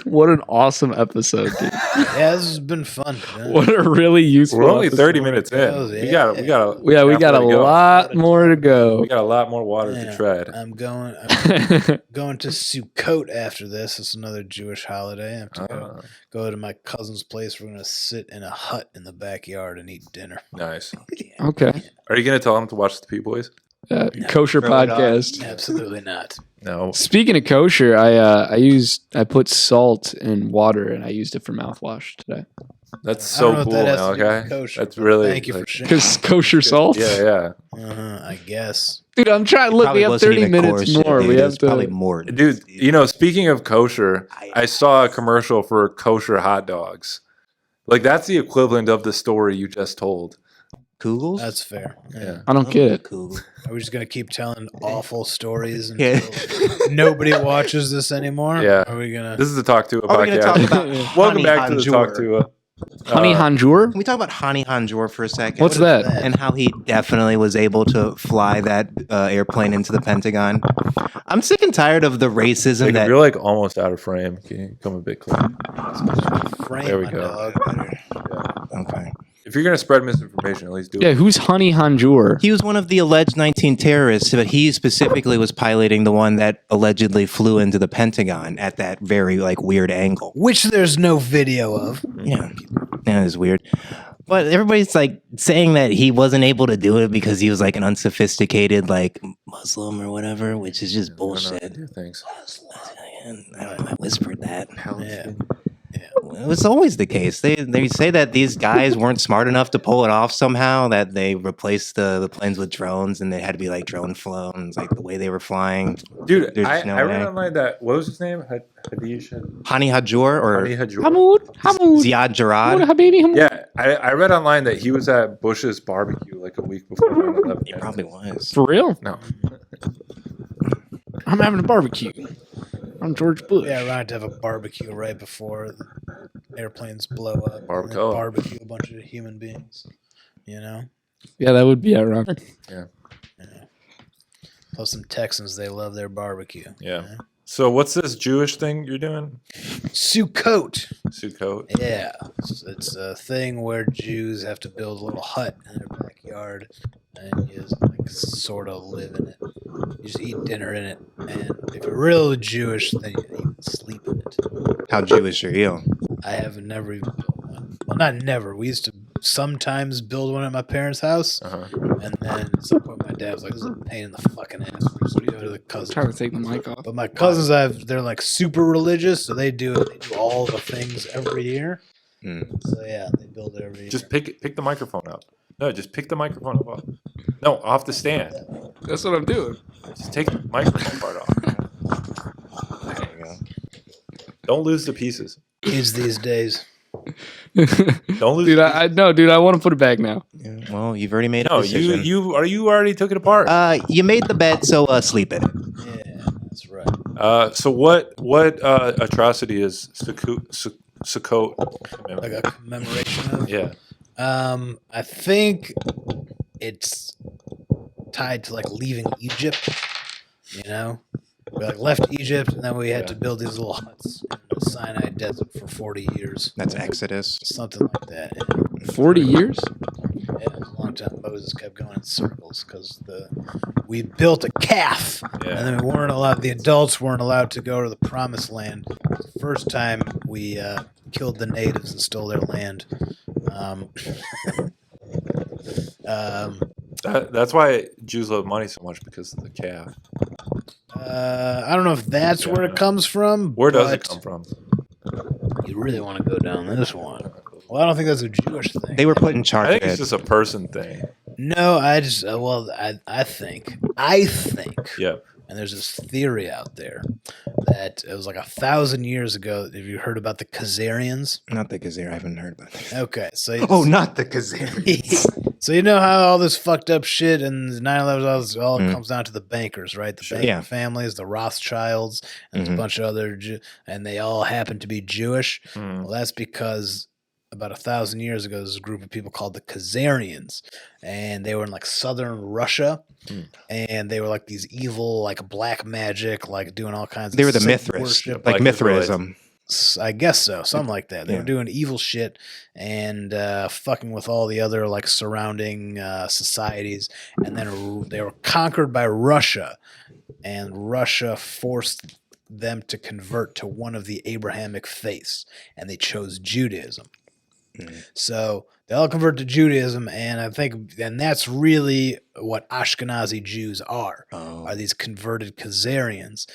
What an awesome episode, dude. Yeah, this has been fun. Man. What a really useful. We're only episode. 30 minutes in. We got a lot more to go. We got a lot more water to tread. I'm going to Sukkot after this. It's another Jewish holiday. I have to go to my cousin's place. We're gonna sit in a hut in the backyard and eat dinner. Nice. Okay. Are you gonna tell him to watch the P Boiz? No, kosher podcast. Absolutely not. No. Speaking of kosher, I put salt in water and I used it for mouthwash today. That's so cool, Malachi. That's really thank you for sharing. Because kosher salt. Yeah. I guess. Dude, I'm trying. Look, we have 30 minutes more. Dude, we have to. probably more. Dude, speaking of kosher, I saw a commercial for kosher hot dogs. Like, that's the equivalent of the story you just told. Kugels? That's fair. Yeah. I don't get it. Cool. Are we just gonna keep telling awful stories until nobody watches this anymore? Yeah. Are we gonna? This is the Talk Tuah Are we going to talk podcast. about Welcome Honey back to the Talk Hanjour? Tuah. Honey Hanjour? Can we talk about Hani Hanjour for a second? What's that? And how he definitely was able to fly that airplane into the Pentagon. I'm sick and tired of the racism Like, that. you're like almost out of frame. Can you come a bit closer? Frame There we my go. dog. Okay. If you're gonna spread misinformation, at least do Yeah, it. who's Honey Hanjour? He was one of the alleged 19 terrorists, but he specifically was piloting the one that allegedly flew into the Pentagon at that very weird angle. Which there's no video of. Yeah, it was weird. But everybody's saying that he wasn't able to do it because he was an unsophisticated Muslim or whatever, which is just bullshit. Thanks. I whispered that. Yeah. It was always the case. They say that these guys weren't smart enough to pull it off somehow, that they replaced the planes with drones and they had to be drone flown, the way they were flying. Dude, There's no I way. read online that, what was his name? Hadish? Hani Hanjour or Hani Hanjour? Hamoud. Ziad Jarrad. Habibi Hamoud. Yeah, I read online that he was at Bush's barbecue a week before 9/11. He probably was. For real? No. I'm having a barbecue. I'm George Bush. Yeah, we're going to have a barbecue right before the airplanes blow up. and then Barbecue. Barbecue a bunch of human beings. Yeah, that would be ironic. Yeah. Plus some Texans, they love their barbecue. Yeah. So what's this Jewish thing you're doing? Sukkot. Sukkot. Yeah. It's a thing where Jews have to build a little hut in their backyard and you just sort of live in it. You just eat dinner in it. And if you're really Jewish, then you even sleep in it. How Jewish are you? I have never even built one. Well, not never. We used to sometimes build one at my parents' house. Uh-huh. And then at some point my dad was like, this is a pain in the fucking ass. So we go to the cousins. Try to take the mic off. But my cousins, they're super religious, so they do all the things every year. So yeah, they build it every year. Just pick the microphone up. No, just pick the microphone up. No, off the stand. That's what I'm doing. Just take the microphone part off. There you go. Don't lose the pieces. Kids these days. Don't lose. Dude, the pieces. I want to put it back now. Yeah, well, you've already made a No, decision. you already took it apart. You made the bet, so sleep in it. Yeah, that's right. So what atrocity is Sukkot? Like a commemoration of. Yeah. I think it's tied to leaving Egypt. We left Egypt and then we had to build these little huts in the Sinai Desert for 40 years. That's Exodus. Something like that. Yeah. 40 years? Yeah, it was a long time. Moses kept going in circles because we built a calf, Yeah. and then the adults weren't allowed to go to the promised land. The first time we killed the natives and stole their land. That's why Jews love money so much, because of the calf. I don't know if that's where it comes from. Where does it but come from? You really want to go down this one? Well, I don't think that's a Jewish thing. They were put in charge I think of it's it. just a person thing. No, I think, Yeah. and there's this theory out there that it was 1,000 years ago. Have you heard about the Khazarians? Not the Kazir. I haven't heard about this. Okay, so Oh, not the Kazir. so you know how all this fucked up shit and 9/11 all comes down to the bankers, right? The banking families, the Rothschilds, and a bunch of other, and they all happen to be Jewish. Well, that's because about 1,000 years ago, there's a group of people called the Khazarians, and they were in southern Russia, and they were these evil, black magic, doing all kinds of They were the Satan Mithras, worship. like Like Mithraism. I guess so, something like that. They were doing evil shit and fucking with all the other like surrounding societies, and then they were conquered by Russia, and Russia forced them to convert to one of the Abrahamic faiths, and they chose Judaism. So they all convert to Judaism, and that's really what Ashkenazi Jews are these converted Khazarians,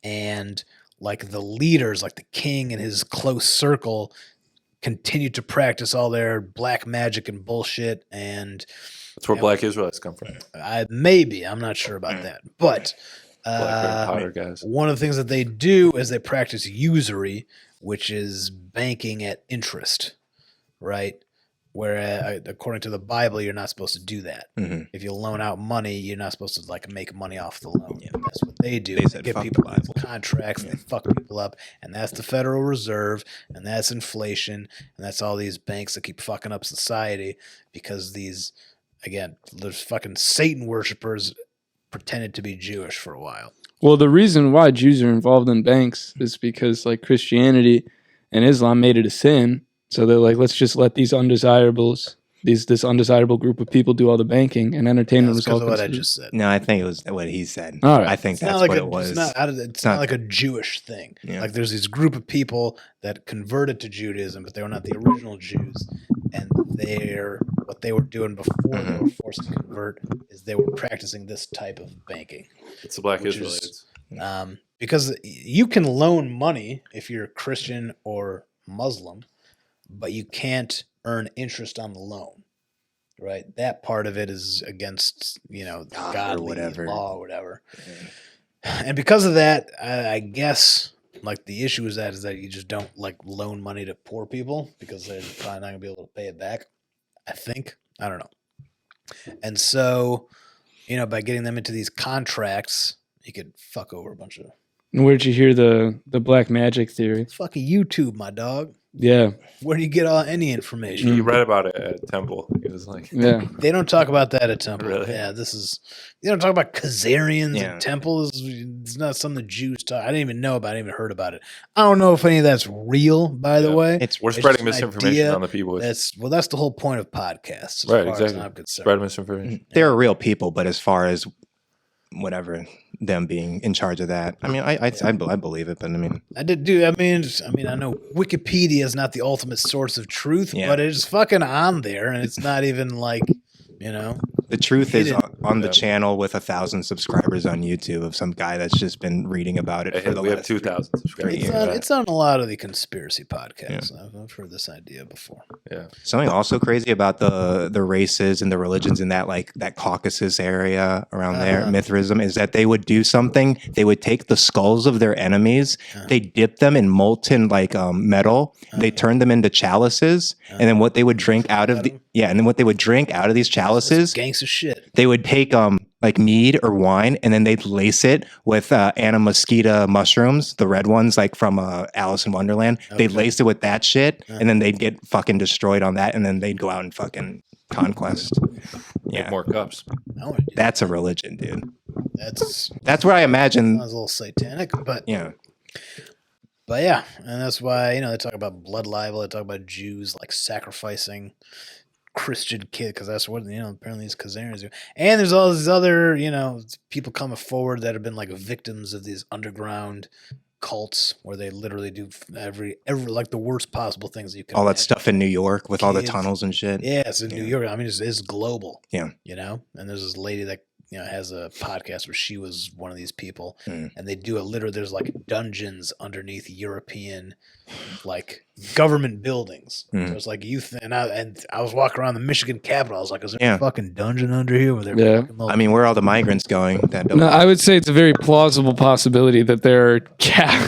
and like the leaders, like the king and his close circle, continue to practice all their black magic and bullshit, and that's where Black Israelites come from. I'm not sure about that, but one of the things that they do is they practice usury, which is banking at interest, right? Where according to the Bible, you're not supposed to do that. If you loan out money, you're not supposed to like make money off the loan. That's what they do. They get people contracts, they fuck people up, and that's the Federal Reserve, and that's inflation, and that's all these banks that keep fucking up society because there's fucking Satan worshipers pretended to be Jewish for a while. Well, the reason why Jews are involved in banks is because like Christianity and Islam made it a sin. So they're like, let's just let these undesirables, this undesirable group of people do all the banking, and entertainment was all what I just said. No, I think it was what he said. All right. I think that's what it was. It's not like a Jewish thing. Yeah. Like there's this group of people that converted to Judaism, but they were not the original Jews. And what they were doing before they were forced to convert is they were practicing this type of banking. It's the Black Israelites. Because you can loan money if you're Christian or Muslim, but you can't earn interest on the loan, right? That part of it is against, God or whatever law or whatever. And because of that, I guess like the issue is that you just don't like loan money to poor people because they're probably not gonna be able to pay it back. I don't know. And so, by getting them into these contracts, you could fuck over a bunch of. Where'd you hear the black magic theory? Fucking YouTube, my dog. Yeah. Where do you get any information? You read about it at Temple. It was like, they don't talk about that at Temple. Really? Yeah, they don't talk about Khazarians at Temple. It's not something the Jews talk. I didn't even know about it. I didn't even heard about it. I don't know if any of that's real, by the way. We're spreading misinformation on the people. That's the whole point of podcasts. Right, exactly. Spread misinformation. They're real people, but as far as whatever, them being in charge of that, I mean, I believe it, but I mean, I know Wikipedia is not the ultimate source of truth, but it's fucking on there, and it's not even like, the truth is on the channel with 1,000 subscribers on YouTube of some guy that's just been reading about it. We have 2,000 subscribers. It's on a lot of the conspiracy podcasts. Yeah. I've heard this idea before. Yeah. Something also crazy about the races and the religions in that Caucasus area around there, Mithraism, is that they would do something. They would take the skulls of their enemies, they dip them in molten metal, they turn them into chalices, and then what they would drink out of these chalices, gangster shit. They would take like mead or wine, and then they'd lace it with Anamosquita mushrooms, the red ones, like from Alice in Wonderland. Okay. They'd lace it with that shit, and then they'd get fucking destroyed on that, and then they'd go out and fucking conquest. Make more cups. That's a religion, dude. That's where I imagine. Sounds a little satanic, but yeah. But yeah, and that's why they talk about blood libel. They talk about Jews like sacrificing Christian kid because that's what apparently these Khazarians do. And there's all these other people coming forward that have been like victims of these underground cults where they literally do every like the worst possible things that you can. All that stuff in New York with all the tunnels and shit. Yeah, it's in New York. I mean, it's global. Yeah, and there's this lady that has a podcast where she was one of these people, and they do there's like dungeons underneath European like government buildings. So it's like and I was walking around the Michigan Capitol. I was like, is there a fucking dungeon under here? I mean, where are all the migrants going? No, I would say it's a very plausible possibility that there are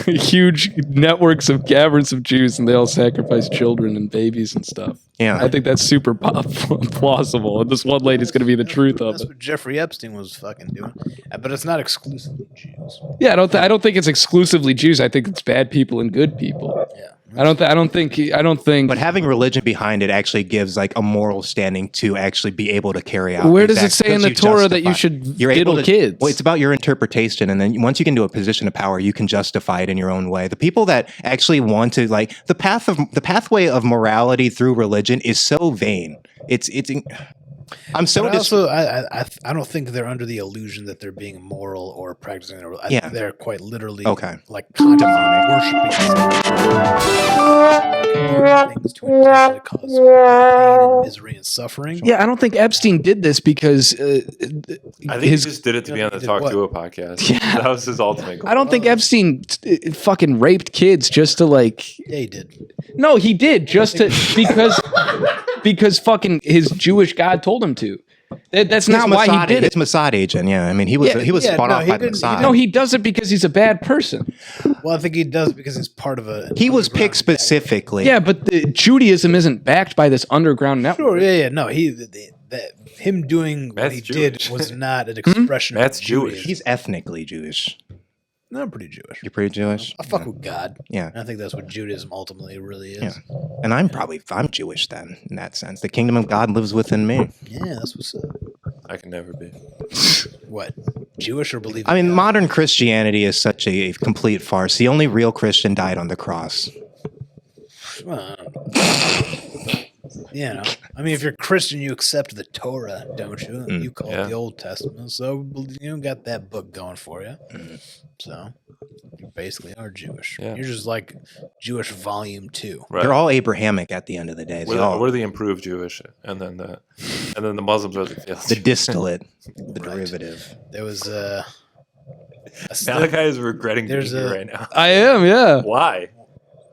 huge networks of caverns of Jews, and they all sacrifice children and babies and stuff. Yeah, I think that's super plausible. And this one lady's going to be the truth of it. That's what Jeffrey Epstein was fucking doing. But it's not exclusively Jews. Yeah, I don't think it's exclusively Jews. I think it's bad people and good people. Yeah. I don't think. But having religion behind it actually gives like a moral standing to actually be able to carry out. Where does it say in the Torah that you should diddle kids? Well, it's about your interpretation, and then once you get into a position of power, you can justify it in your own way. The people that actually want to like the pathway of morality through religion is so vain. I'm so I don't think they're under the illusion that they're being moral or practicing their. I think they're quite literally like worshiping things to intentionally cause pain and misery and suffering. Yeah, I don't think Epstein did this because I think he just did it to be on the Talk Tuah podcast. Yeah, that was his ultimate goal. I don't think Epstein fucking raped kids just to like. Yeah, he did. No, he did just to because fucking his Jewish God told him to. That's not why he did it. It's Mossad agent. Yeah, I mean he was spun off by Mossad. No, he does it because he's a bad person. Well, I think he does because he's part of a. He was picked specifically. Yeah, but Judaism isn't backed by this underground network. Sure, yeah. No, him doing what he did was not an expression. That's of Jewish. He's ethnically Jewish. No, I'm pretty Jewish. You're pretty Jewish? I fuck with God. Yeah. And I think that's what Judaism ultimately really is. Yeah. And I'm Jewish then, in that sense. The kingdom of God lives within me. Yeah, that's what's up. I can never be. What? Jewish or believe in I mean, God? modern Christianity is such a complete farce. The only real Christian died on the cross. Well, you know, I mean, if you're Christian, you accept the Torah, don't you? You call it the Old Testament, so you got that book going for you. So you basically are Jewish. Yeah. You're just like Jewish Volume 2. Right. They're all Abrahamic at the end of the day. We're the improved Jewish, and then the Muslims are the failed. The distillate, the derivative. There was Malachi is regretting being here right now. I am, yeah. Why?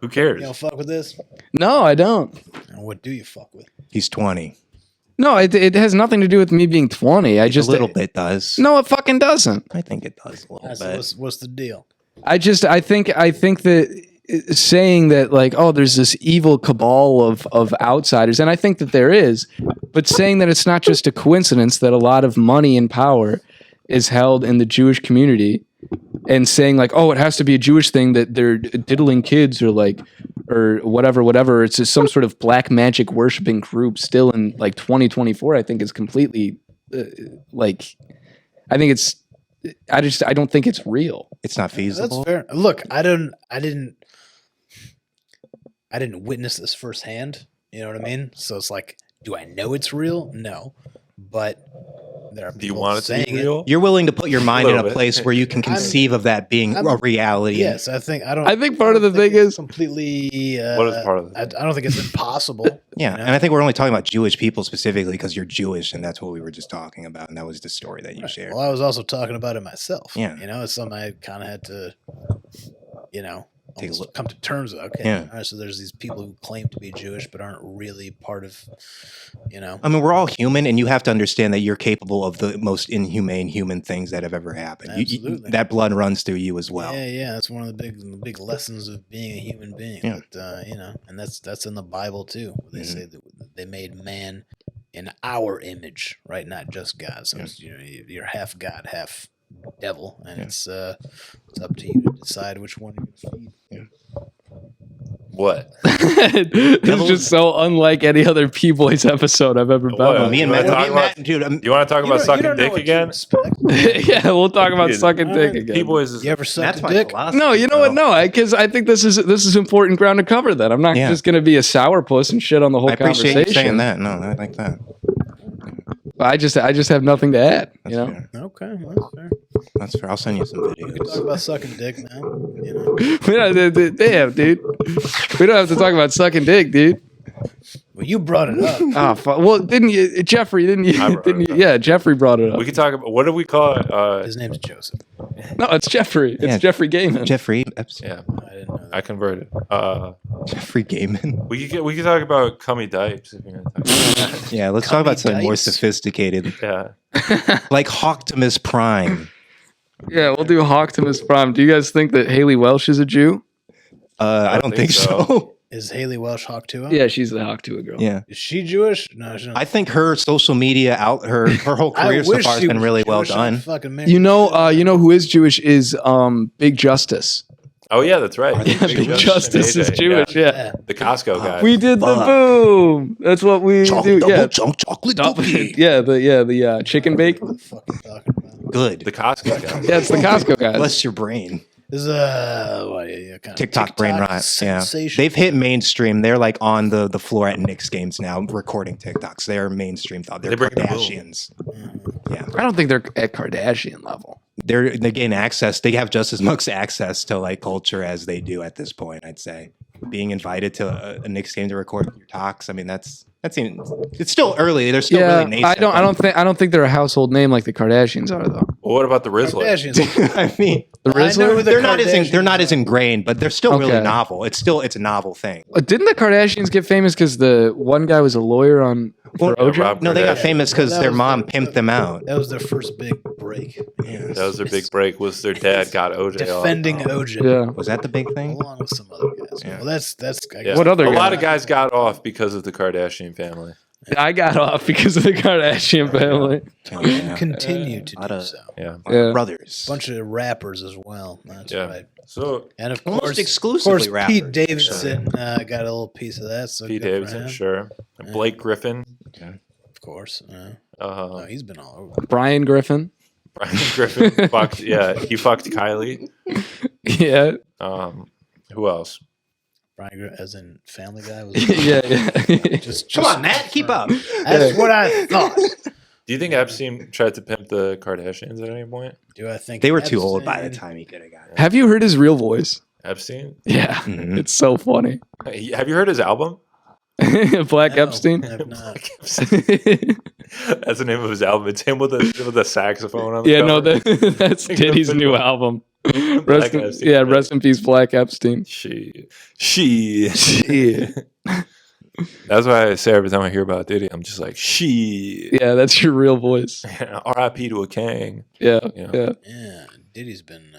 Who cares? You don't fuck with this? No, I don't. And what do you fuck with? He's 20. No, it has nothing to do with me being 20. A little bit does. No, it fucking doesn't. I think it does a little bit. What's the deal? I think that saying that like, oh, there's this evil cabal of outsiders, and I think that there is, but saying that it's not just a coincidence that a lot of money and power is held in the Jewish community, and saying like, oh, it has to be a Jewish thing that they're diddling kids or whatever. It's just some sort of black magic worshiping group still in like 2024. I think is completely I don't think it's real. It's not feasible. That's fair. Look, I didn't witness this firsthand. You know what I mean? So it's like, do I know it's real? No, but there are people. Do you want it to be real? You're willing to put your mind in a place where you can conceive of that being a reality. Yes, I think part of the thing is completely. What is part of it? I don't think it's impossible. Yeah, you know? And I think we're only talking about Jewish people specifically because you're Jewish, and that's what we were just talking about, and that was the story that you shared. Well, I was also talking about it myself. Yeah, you know, it's something I kind of had to, come to terms with. Okay, all right, so there's these people who claim to be Jewish but aren't really part of, I mean, we're all human, and you have to understand that you're capable of the most inhumane human things that have ever happened. Absolutely. That blood runs through you as well. Yeah, that's one of the big lessons of being a human being. Yeah. But, and that's in the Bible too. Where they say that they made man in our image, right? Not just God. So you're half God, half devil, and it's up to you to decide which one you're gonna feed. Yeah. What? This is just so unlike any other P Boiz episode I've ever been on. Me and Matt, dude. You want to talk about sucking dick again? Yeah, we'll talk about sucking dick again. P Boiz You ever sucked a dick? No, you know what? No, because I think this is important ground to cover. That I'm not just going to be a sourpuss and shit on the whole conversation. I appreciate you saying that. No, I like that. I just have nothing to add. That's fair. Okay, well, that's fair. That's fair. I'll send you some We can talk videos. about sucking dick now. Damn, dude. We don't have to talk about sucking dick, dude. Well, you brought it up. Oh, fuck. Well, didn't you, Jeffrey? Didn't you? Yeah, Jeffrey brought it up. We could talk about, what do we call it? His name's Joesph. No, it's Jeffrey. It's Jeffrey Gaiman. Jeffrey. Yeah, I didn't know that. I converted. Jeffrey Gaiman. We could talk about cummy dipes if you're gonna talk about that. Yeah, let's talk about something more Dipes? sophisticated, Yeah. like Hawktimus Prime. Yeah, we'll do Hawktimus Prime. Do you guys think that Haley Welch is a Jew? I don't think so. Is Haley Welch Hawk Tuah? Yeah, she's the Hawk Tuah girl. Yeah, Is she Jewish? No, she's not. I think her social media her whole career so far has been really well done. Fucking You know who is Jewish is Big Justice. Oh yeah, that's right. Big Justice is Jewish. Yeah. The Costco guy. We did the boom. That's what we do. Yeah. Chunk chocolate cookie. Yeah. The chicken bake. What the fuck are you talking about? Good. The Costco guy. Yeah, it's the Costco guys. Bless your brain. This is kind of TikTok brain rot. Yeah. sensation. They've hit mainstream. They're like on the floor at Knicks games now, recording TikToks. They're mainstream thought. They're bring the boom. Kardashians. Yeah. I don't think they're at Kardashian level. They're getting access. They have just as much access to like culture as they do at this point, I'd say. Being invited to a Knicks game to record your talks. I mean, it's still early. They're still really nascent. I don't think they're a household name like the Kardashians are though. Well, what about the Rizzler? Kardashians. I mean, The Rizzler? they're not as ingrained, but they're still really Okay. novel. It's a novel thing. Didn't the Kardashians get famous because the one guy was a lawyer for OJ? Rob No, they got Kardashian. famous because That their was mom pimped them out. That was their first big break. That was their big break. Was their dad got OJ Defending off. OJ. Yeah. Was that the big thing? Along with some other guys. Yeah. Well, that's I Yeah. guess. What other A lot guy? of guys got off because of the Kardashian family. I got off because of the Kardashian family. Continue to lot do of- so. Yeah. Yeah. Brothers. Bunch of rappers as well. That's Yeah. right. So And of Almost course, exclusively rappers, Pete Davidson got a little piece of that. So Pete good for Davidson, him. sure. And Blake Griffin. Of course. No, he's been all over. Brian Griffin. Brian Griffin fucked. Yeah, he fucked Kylie. Yeah. Who else? Brian, as in Family Guy. Was yeah. just Come on, Matt, keep up. That's what I thought. Do you think Epstein tried to pimp the Kardashians at any point? Do I think They were too old by the Epstein- time he could have got it. Have you heard his real voice? Epstein? Yeah. Mhm. It's so funny. Hey, have you heard his album? Black No, Epstein. I have not. That's the name of his album. It's him with a saxophone on the Yeah, cover. no, that's Diddy's new album. Black Epstein. Rest in peace, Black Epstein. She. Yeah, That's why I say every time I hear about Diddy, I'm just like, she. yeah, that's your real voice. R.I.P. to a king. Yeah, Yeah. yeah. Yeah, Diddy's been.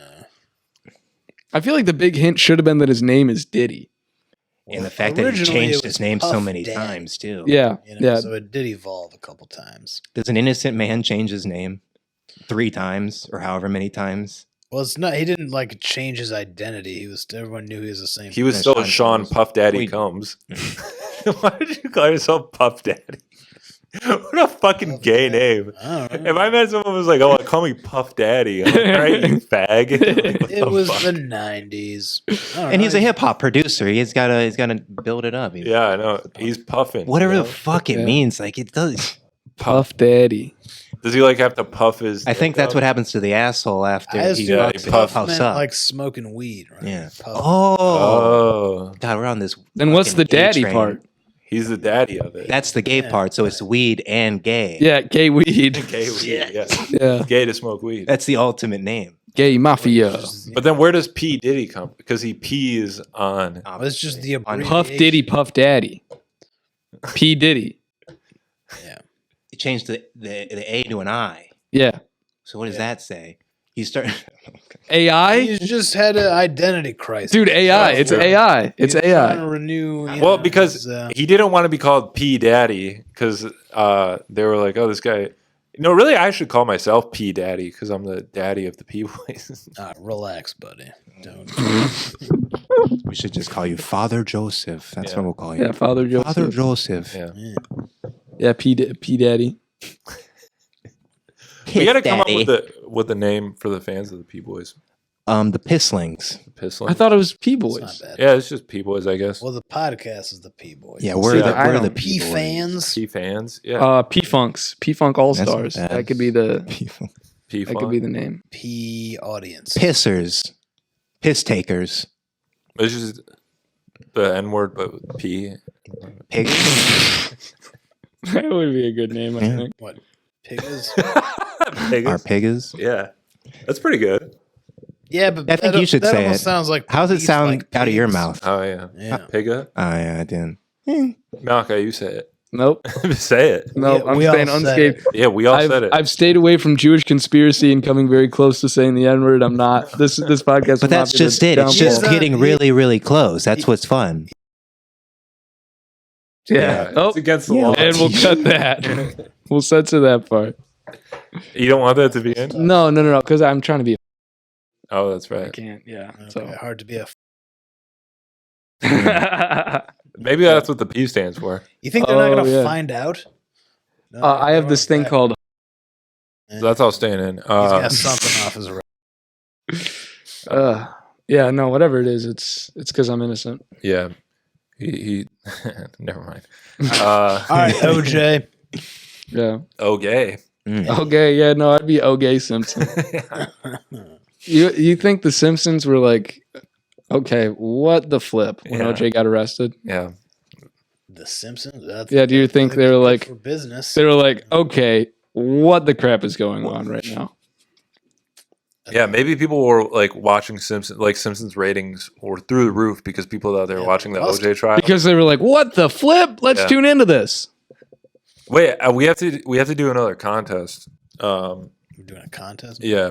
I feel like the big hint should have been that his name is Diddy. And the fact that he Originally, changed it his was name so Puff many Daddy. times, too. Yeah, You know, yeah. So it did evolve a couple times. Does an innocent man change his name 3 times or however many times? Well, it's not. He didn't like change his identity. Everyone knew he was the same. He was Yeah, still Sean Sean Combs. Puff Daddy Wait. Combs. Why did you call yourself Puff Daddy? What a fucking Puff gay Daddy. name. I don't know. If I met someone who was like, "Oh, call me Puff Daddy," I'm like, "All right, you fag." Like, what It the was fuck? the '90s, And he's a hip hop producer. He's gotta build it up. Yeah, I know. He's puffing. Whatever you the know? fuck it Yeah. means, like it does. Puff Daddy. Does he like have to puff his? I think dick that's up? what happens to the asshole after I he assume Yeah, fucks he it. puffs. Puffs meant up. like smoking weed, right? Yeah. Puff. Oh. Oh, God, we're on this. Then what's the fucking gay daddy train. part? he's the daddy of it. That's the gay Yeah. part. So it's weed and gay. Yeah, gay weed. gay weed. Yeah. Yeah, Gay to smoke weed. That's the ultimate name. gay mafia. But then where does P Diddy come? Because he pees on. It's just the On Puff abbreviation. Diddy, Puff Daddy. P Diddy. Yeah. He changed the A to an I. Yeah. So what does Yeah. that say? He started. AI? He just had an identity crisis. Dude, AI. It's Yeah. AI. It's He's trying to AI. renew. you Well, know, because his, he didn't want to be called P Daddy because they were like, "Oh, this guy." No, really, I should call myself P Daddy because I'm the daddy of the P Boiz. relax, buddy. Don't. We should just call you Father Joesph. That's Yeah. what we'll call you. Yeah, Father Joseph. Father Joesph. Yeah. Yeah. Yeah, P Daddy. We got to come up Daddy. with the name for the fans of the P Boiz. The Pisslings. Pisslin. I thought it was P It's Boys. not bad. Yeah, it's just P Boiz, I guess. Well, the podcast is the P Boys. Yeah, we're See, the I we're the don't- P P fans. P fans. Yeah. P Funks. P Funk All That's not Stars. bad. That could be the people. P that could be the name. P audience. Pissers, piss takers, It's just the N word, but with P. pigs. That would be a good name, I Yeah. think. What? Pigs? Our pigs. Yeah, that's pretty good. Yeah, but I think you should that say almost it. sounds like. How does it beef sound like out of your pigs. mouth? Oh yeah, Yeah. Pigga. Oh yeah, I didn't. Malachi, you say it. Nope. Say it. No, Yeah, I'm we all staying said unscathed. it. Yeah, we all said it. I've stayed away from Jewish conspiracy and coming very close to saying the N word. I'm not. This podcast. But that's just it. It's just downfall. getting really, really close. That's what's fun. yeah. Oh, it's against the Yeah. law. and we'll cut that. We'll censor that part. You don't want that to be in? No, because I'm trying to be. Oh, that's I right. can't. Yeah. Okay, hard to be a. So. Maybe that's what the P stands for. You think they're not Oh, gonna yeah. find out? No, I have this thing called. So that's all staying in. He's got something off his. Yeah. No. Whatever it is, it's because I'm innocent. Yeah. He never mind. All right, OJ. Yeah. Okay. Okay. Yeah. No, I'd be OJ Simpson. You think the Simpsons were like, okay, what the flip when Yeah. OJ got arrested? Yeah. The Simpsons. That's Yeah. Do you think they were good like, for business? they were like, okay, what the crap is going on right now? Yeah, maybe people were like watching Simpsons ratings were through the roof because people thought they were watching the OJ trial. Because they were like, what the flip? Let's Yeah. tune into this. Wait, we have to do another contest. We're doing a contest. Yeah,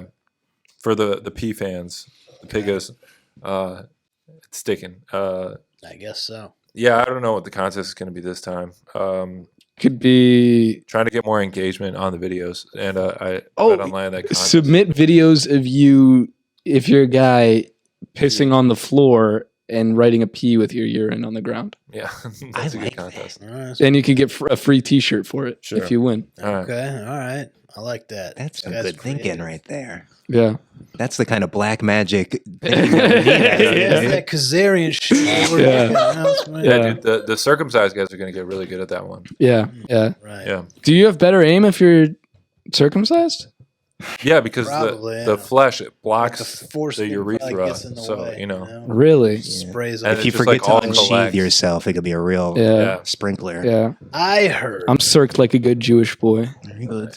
for the P fans, the Pigos. It's sticking. I guess so. Yeah, I don't know what the contest is going to be this time. Could be Trying to get more engagement on the videos, and I Oh, read online that contest. submit videos of you, if you're a guy, pissing on the floor and writing a P with your urine on the ground. Yeah, that's a good contest. All right. And you could get a free t-shirt for it Sure. if you win. All right. Okay. All right. I like that. That's some This guy's good thinking creative. right there. Yeah. That's the kind of black magic thinking that we need. Yeah, Yeah. that Kazarian shit. Yeah. Yeah, dude, the circumcised guys are going to get really good at that one. Yeah. Yeah. Right. Yeah, Do you have better aim if you're circumcised? yeah, because Probably, the yeah. flesh it Like blocks the force the field probably urethra, gets in the so way, you know. Really? Sprays And up. If you just, forget like, all to unsheath collects. yourself, it could be a real Yeah. Yeah. sprinkler. Yeah. I heard. I'm circed like a good Jewish boy. Very good.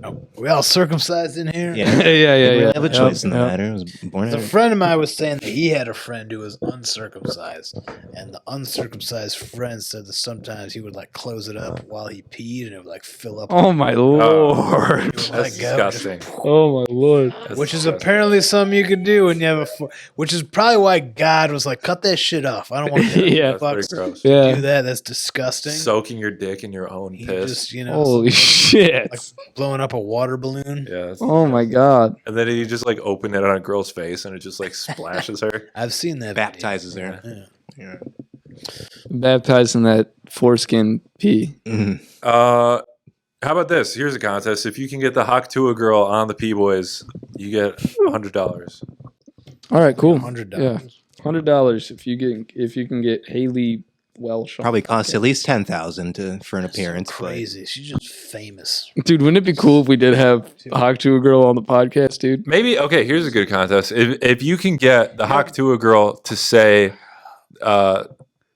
Oh, we all circumcised in here? Yeah. Yeah. Yeah. We Yeah. didn't have a choice in the Yeah. matter. It was born A out. friend of mine was saying that he had a friend who was uncircumcised, and the uncircumcised friend said that sometimes he would like close it up while he peed, and it would like fill up. Oh my lord. That's Let go. disgusting. Oh my lord. That's Which is disgusting. apparently something you could do when you have which is probably why God was like, cut that shit off. I don't want to Yeah. That's pretty gross. Yeah. do that. That's disgusting. Soaking your dick in your own He piss. just, you know, Holy shit. like blowing up a water balloon. Yeah. that's- Oh my god. And then he just like opened it on a girl's face and it just like splashes her. I've seen that. Baptizes her. Video. Yeah. Baptized in that foreskin pee. Mhm. How about this? Here's a contest. If you can get the Hawk Tuah girl on the P Boiz, you get $100. All right, cool. $100. Yeah. $100 if you can get Haley Welch. on Probably the costs podcast. at least 10,000 for an That's so appearance. but- crazy. She's just famous. Dude, wouldn't it be cool if we did have Hawk Tuah girl on the podcast, dude? Maybe, okay, here's a good contest. If you can get the Hawk Tuah girl to say,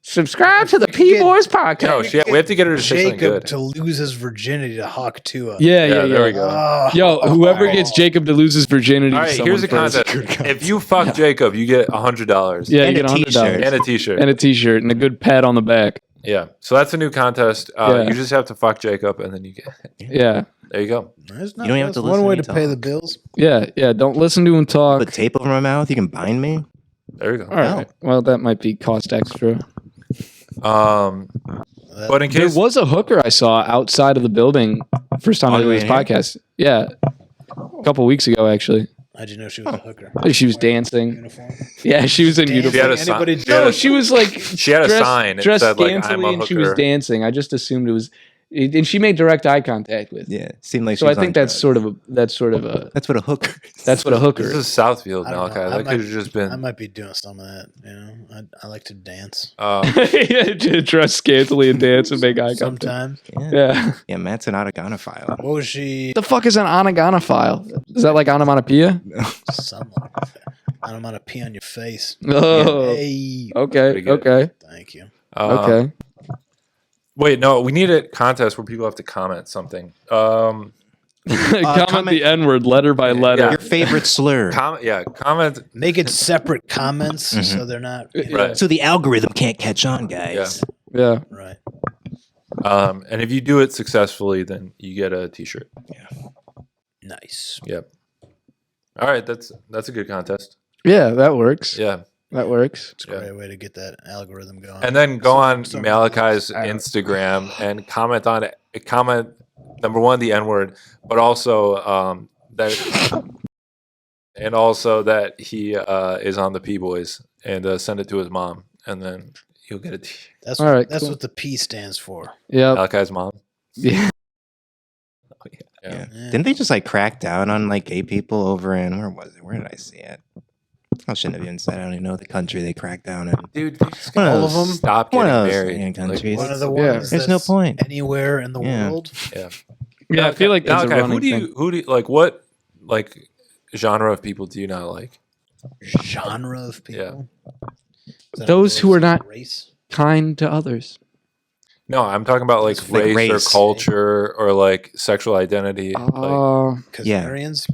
Subscribe to the P Boiz podcast. no, we have to get her to say something Jacob good. to lose his virginity to Hawk Tuah. Yeah, yeah, Yeah, yeah. there we go. Oh. Yo, whoever gets Jacob to lose his virginity. All to right, someone here's a first. contest. If you fuck Jacob, you get $100. Yeah, And you get a t-shirt. $100 And a t-shirt. and a t-shirt and a good pat on the back. Yeah. So that's a new contest. Yeah. You just have to fuck Jacob and then you get Yeah, there you go. There's not, You don't have that's to one listen way to to me pay the talk. bills. yeah, yeah. Don't listen to him talk. Put tape over my mouth. You can bind me. There you go. All right. Well, that might be cost extra. But in There case was a hooker I saw outside of the building. First time I On did the this way in here? podcast. Yeah, a couple weeks ago actually. How'd you know she was a hooker? She was dancing. Uniform? Yeah, she was in Dancing? She had uniform. a sign. Anybody She had No, a- she was like she had a sign that dressed said like scantily, I'm a and she was hooker. dancing. I just assumed it was, and she made direct eye contact with. Yeah. Seemed like So she I was on think that's drugs. sort of a That's what a hooker is. that's what a hooker This is. is Southfield, I don't Malachi. know. I That could have just I been. might be doing some of that. You know, I like to dance Yeah, dress scantily and dance and make eye contact. sometimes. Yeah. Yeah. Yeah, Matt's an autogonophile. What was she? The fuck is an onomatopoeia? Is that like onomatopoeia? Something like that. I don't want to pee on your face. Oh, Hey, okay, Pretty good. okay, thank you. okay. Wait, no, we need a contest where people have to comment something. Comment comment- the N word letter by letter. Your favorite slur. Comment. Make it separate comments Mm-hmm. so they're not Right. So the algorithm can't catch on, guys. Yeah. right. And if you do it successfully, then you get a T-shirt. Nice. Yep. All right, that's a good contest. Yeah, that works. Yeah, That works. It's a great way to get that algorithm going. and then go on Some- Malachi's Instagram and comment on it. Comment number one the N word, but also that And also that he is on the P Boiz and send it to his mom, and then he'll get a t-shirt. That's All right, that's cool. what the P stands for. Yeah. Malachi's mom. Yeah. Oh, yeah. Yeah. Yeah. Didn't they just like crack down on like gay people over in where was it? Where did I see it? I shouldn't have even said. I don't even know the country they cracked down in. Dude, they just One of all of those- them? stop one getting of those married. Asian countries. One of the Yeah. ones. There's no that's point. anywhere in the Yeah. world. Yeah. Yeah, I feel like that's a Malachi, running thing. who do you like? What like genre of people do you not like? Genre of people. Is that Those who are not race. kind to others. No, I'm talking about like It's like race or race. culture or like sexual identity. Like, Yeah. Khazarians.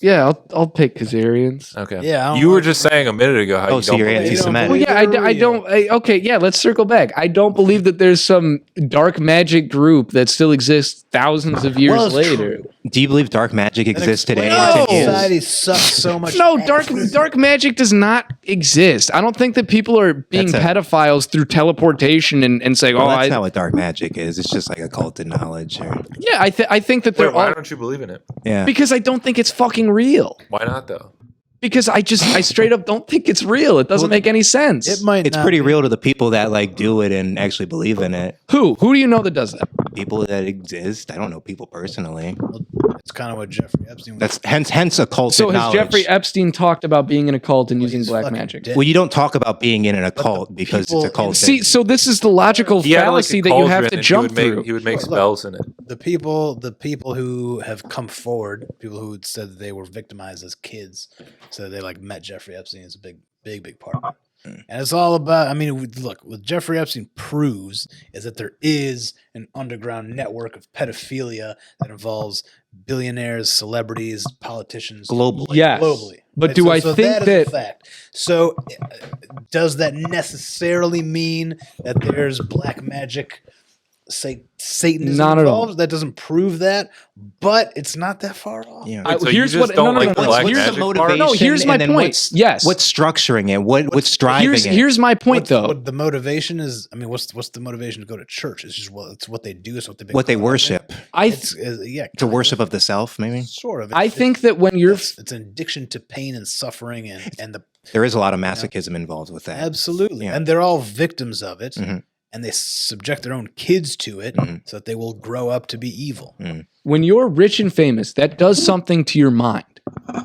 Yeah, I'll pick Khazarians. okay. Yeah, I don't You were like just the- saying a minute ago how Oh, you so don't you're believe anti-Semitic. Well, yeah, They're I don't. Okay, yeah, let's circle back. I don't believe that there's some dark magic group that still exists thousands of years Well, it's later. true. Do you believe dark magic exists today? Explain No! why society sucks so much. No, ass. dark magic does not exist. I don't think that people are being That's pedophiles through teleportation and saying, Well, "Oh, that's I." not what dark magic is. It's just like occulted knowledge. Or, Yeah, I think that Wait, they're why all don't you believe in it? yeah. because I don't think it's fucking real. Why not though? Because I straight up don't think it's real. It doesn't make any sense. It might. It's not pretty be. real to the people that like do it and actually believe in it. Who do you know that does that? People that exist. I don't know people personally. It's kind of what Jeffrey Epstein. That's hence occulted So has knowledge. Jeffrey Epstein talked about being in a cult and using he's black fucking magic? dead. Well, you don't talk about being in an occult because people it's a cult. See, so this is the logical He had, like, a fallacy that you have cauldron to and jump he would through. make, he would make Look, spells in it. the people who have come forward, people who said that they were victimized as kids, so they like met Jeffrey Epstein is a big part of it. And it's all about, I mean, look, what Jeffrey Epstein proves is that there is an underground network of pedophilia that involves billionaires, celebrities, politicians globally. Yes. globally. But Right? do I so think that is a fact? So does that necessarily mean that there's black magic, Satanism Not at all. involved? That doesn't prove that, but it's not that far off. Yeah. Wait, so here's you just what- don't no, no, like no, the no, black here's the magic part? motivation. No, here's my and then point. What's, Yes. What's structuring it? What's driving it? Here's my point, though. What the motivation is, I mean, what's the motivation to go to church? It's just it's what they do. It's what they what they worship. It's yeah, The worship of the self, maybe. sort of. I think that when you're it's an addiction to pain and suffering and the There is a lot of masochism involved with that. absolutely, Yeah. and they're all victims of it. Mhm. And they subject their own kids to it Mhm. so that they will grow up to be evil. when you're rich and famous, that does something to your mind.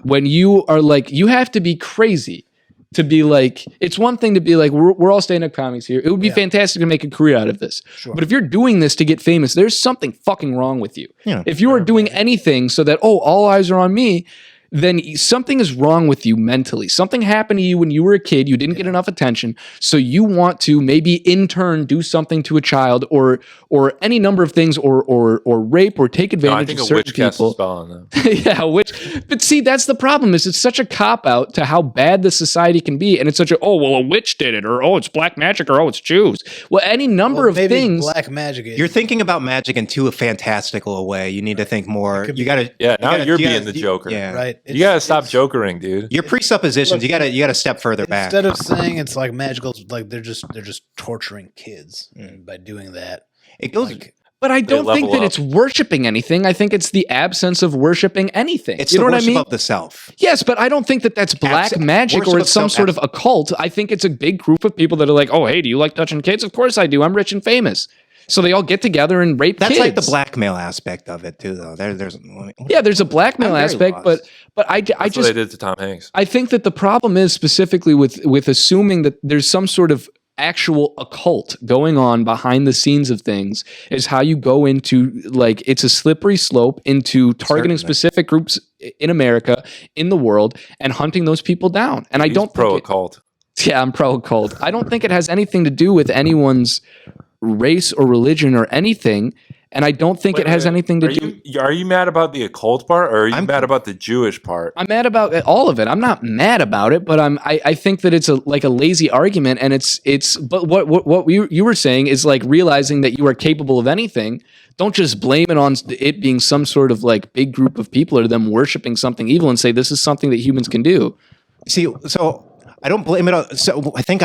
When you are like, you have to be crazy to be like, it's one thing to be like, we're all stand-up comics here. It would be Yeah. fantastic to make a career out of this. Sure. But if you're doing this to get famous, there's something fucking wrong with you. Yeah. If you are doing anything so that, oh, all eyes are on me, then something is wrong with you mentally. Something happened to you when you were a kid. You didn't get enough attention. So you want to maybe in turn do something to a child or any number of things or rape or take No, I advantage think of a certain witch cast a people. spell on them. Yeah, but see, that's the problem is it's such a cop-out to how bad the society can be. And it's such a, oh, well, a witch did it, or oh, it's black magic, or oh, it's Jews. Well, any number Well, of maybe things. black magic is You're thinking about magic in too fantastical way. You need to think more. could You be- gotta. Yeah, now you're you being the Joker. Yeah. right. You gotta stop jokering, dude. Your presuppositions. Look, you gotta step further back. Instead of saying it's like magical, like they're just torturing kids and by doing that. It goes. Like, But I don't think level that up. it's worshiping anything. I think it's the absence of worshiping anything. It's You know the what I worship mean? of the self. Yes, but I don't think that that's black Abs- magic worship or of it's some self- sort of occult. I think it's a big group of people that are like, oh, hey, do you like touching kids? Of course I do. I'm rich and famous. So they all get together and rape That's kids. like the blackmail aspect of it too, though. There's. Yeah, there's a blackmail I'm very aspect, lost. but I That's what just they did to Tom Hanks. I think that the problem is specifically with assuming that there's some sort of actual occult going on behind the scenes of things is how you go into like it's a slippery slope into targeting Certainly. specific groups in America, in the world, and hunting those people down. And I He's don't pro think occult. yeah, I'm pro occult. I don't think it has anything to do with anyone's race or religion or anything. And I don't think it has anything to do. Are you mad about the occult part, or are you I'm- mad about the Jewish part? I'm mad about all of it. I'm not mad about it, but I think that it's a lazy argument, and it's. But what you were saying is like realizing that you are capable of anything. Don't just blame it on it being some sort of like big group of people or them worshiping something evil and say this is something that humans can do. See, so I don't blame it. So I think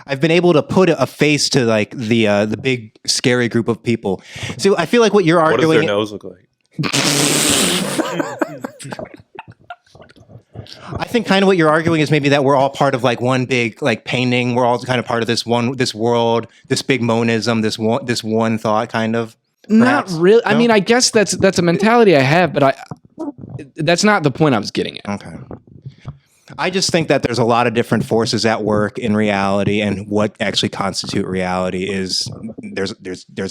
I've been able to put a face to like the big scary group of people. So I feel like what you're What does their arguing. nose look like? I think kind of what you're arguing is maybe that we're all part of like one big like painting. We're all kind of part of this world, this big monism, this one thought kind of. Perhaps? Not really. No? I mean, I guess that's a mentality I have, but that's not the point I was getting at. Okay. I just think that there's a lot of different forces at work in reality, and what actually constitute reality is there's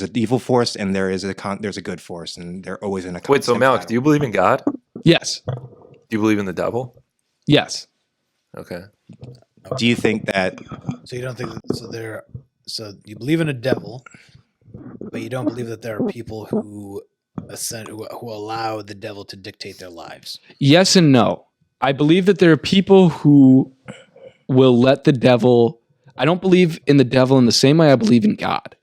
an evil force and there's a good force, and they're always in a Wait, so Malik, do you believe in God? Do Yes. you believe in the devil? Yes. Okay. Do you think that? So you don't think that, so you believe in a devil, but you don't believe that there are people who allow the devil to dictate their lives. Yes and no. I believe that there are people who will let the devil. I don't believe in the devil in the same way I believe in God,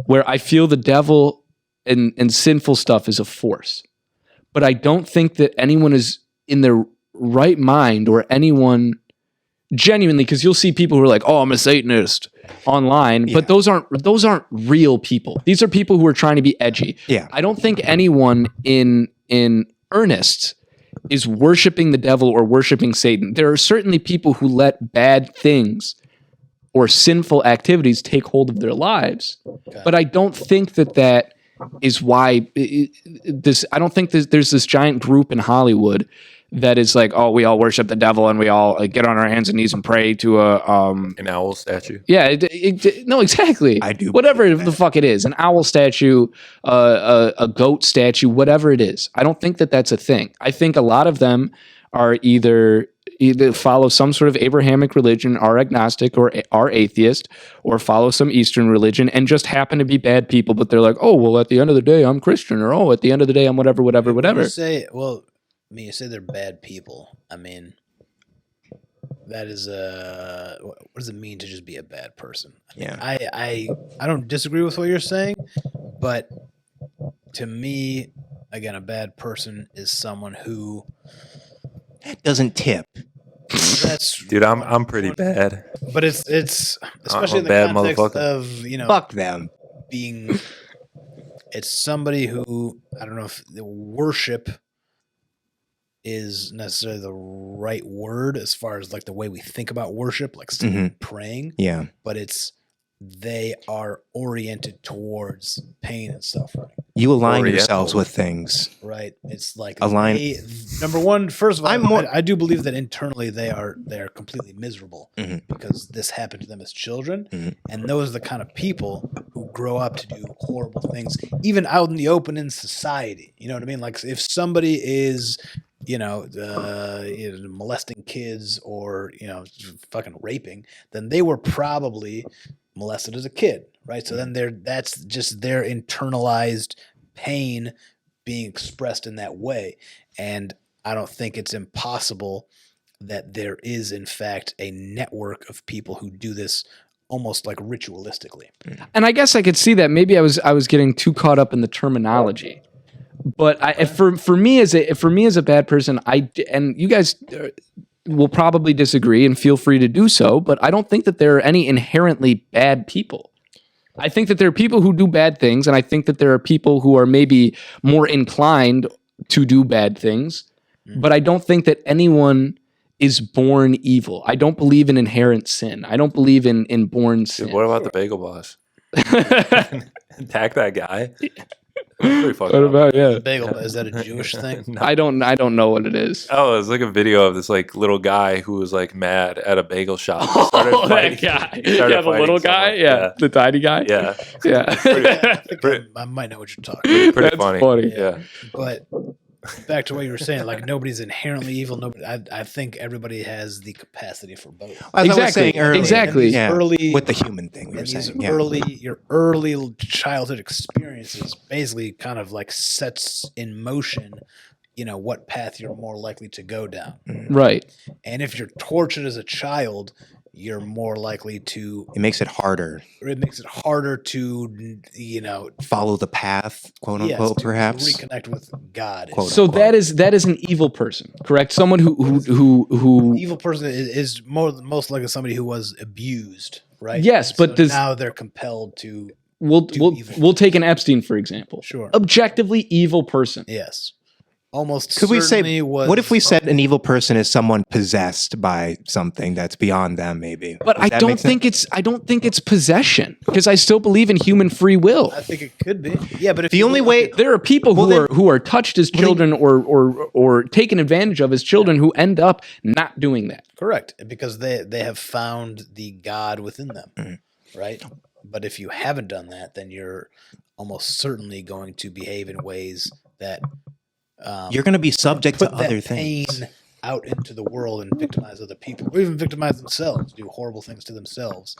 where I feel the devil and sinful stuff is a force. But I don't think that anyone is in their right mind, or anyone genuinely, because you'll see people who are like, "Oh, I'm a Satanist" online, but those aren't real people. These are people who are trying to be edgy. Yeah. I don't think anyone in earnest is worshiping the devil or worshiping Satan. There are certainly people who let bad things or sinful activities take hold of their lives, but I don't think that is why I don't think there's this giant group in Hollywood that is like, oh, we all worship the devil and we all get on our hands and knees and pray to an owl statue. Yeah, no, exactly. I do. Whatever the fuck it is, an owl statue, a goat statue, whatever it is. I don't think that that's a thing. I think a lot of them are either follow some sort of Abrahamic religion, are agnostic, or are atheist, or follow some Eastern religion and just happen to be bad people. But they're like, oh, well, at the end of the day, I'm Christian, or oh, at the end of the day, I'm whatever. You say they're bad people. I mean, that is what does it mean to just be a bad person? I don't disagree with what you're saying, but to me, again, a bad person is someone who doesn't tip. That's Dude, I'm pretty bad. But it's especially in the bad context of fuck them being. It's somebody who, I don't know if the worship is necessarily the right word as far as like the way we think about worship, like praying. Yeah. But they are oriented towards pain and suffering. You align yourselves with things. Right. It's like number one, first of all, I do believe that internally they are completely miserable because this happened to them as children. And those are the kind of people who grow up to do horrible things, even out in the open in society. You know what I mean? Like if somebody is molesting kids or, fucking raping, then they were probably molested as a kid, right? So then that's just their internalized pain being expressed in that way. And I don't think it's impossible that there is, in fact, a network of people who do this almost like ritualistically. And I guess I could see that. Maybe I was getting too caught up in the terminology. But for me as a bad person, and you guys will probably disagree, and feel free to do so, but I don't think that there are any inherently bad people. I think that there are people who do bad things, and I think that there are people who are maybe more inclined to do bad things, but I don't think that anyone is born evil. I don't believe in inherent sin. I don't believe in born sin. Dude, what about the Bagel Boss? Attack that guy. What about bagel? Is that a Jewish thing? No. I don't know what it is. Oh, it was like a video of this like little guy who was like mad at a bagel shop. That guy. Yeah, the little guy. Yeah, the tiny guy. Yeah. I might know what you're talking about. Pretty funny. Yeah. But back to what you were saying, like nobody's inherently evil. Nobody. I think everybody has the capacity for both. As I was saying earlier, exactly. Early with the human thing. Your early childhood experiences basically kind of like sets in motion, what path you're more likely to go down. Right. And if you're tortured as a child, you're more likely to. It makes it harder. It makes it harder to, follow the path, quote unquote, perhaps reconnect with God. So that is an evil person, correct? Someone who evil person is most likely somebody who was abused, right? Yes, but now they're compelled to. We'll take an Epstein for example. Sure. Objectively evil person. Yes. almost Could we say, certainly was. what if we said an evil person is someone possessed by something that's beyond them, maybe? But Does I that don't make think I don't think it's possession because I still believe in human free will. I think it could be. Yeah, but if The you only look way- at- There are people who are touched as children or taken advantage of as children who end up not doing that. correct, because they have found the God within them, right? But if you haven't done that, then you're almost certainly going to behave in ways that You're going to be subject to put that other pain things. out into the world and victimize other people, or even victimize themselves, do horrible things to themselves.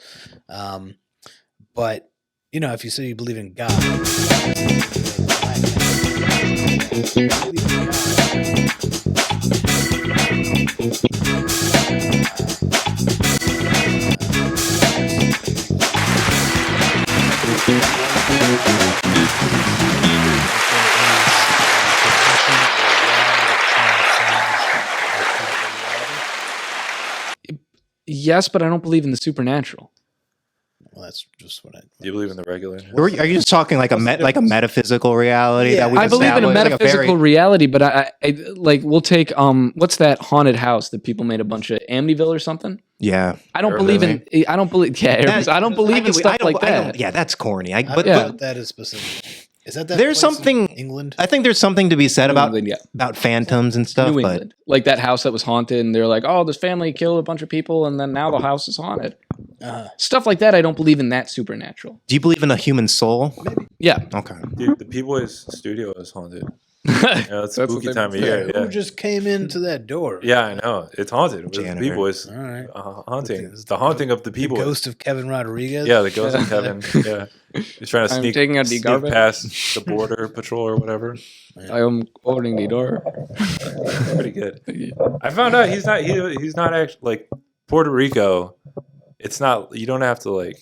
But if you say you believe in God, Yes, but I don't believe in the supernatural. well, that's just what I. Do you believe in the regular? Are you just talking like a metaphysical reality Yeah. that we I believe in a established? Like metaphysical very- reality, but I like we'll take what's that haunted house that people made a bunch of Amityville or something? Yeah. I don't Or believe really? in I don't believe I don't believe in stuff like that. Yeah, that's corny. I But don't know what that is specific. Is that There's place in something- England? I think there's something to be said New about England, yeah. about phantoms and stuff. New But England. Like that house that was haunted and they're like, "Oh, this family killed a bunch of people and then now the house is haunted." Stuff like that I don't believe in that supernatural. do you believe in a human soul? Yeah. Okay. Dude, the P Boiz studio is haunted. Yeah, it's That's what spooky they time of say. year. Who Yeah. just came into that door? Yeah, I know. It's haunted. With the Janitor. P Boiz All right. haunting. It's The haunting of the P The Boiz. ghost of Kevin Rodriguez. Yeah, the ghost of Kevin. Yeah. He's trying to I'm sneak, taking out the sneak garbage. past the border patrol or whatever. I am opening the door. Pretty good. I found out he's not actually like Puerto Rico. It's not, you don't have to like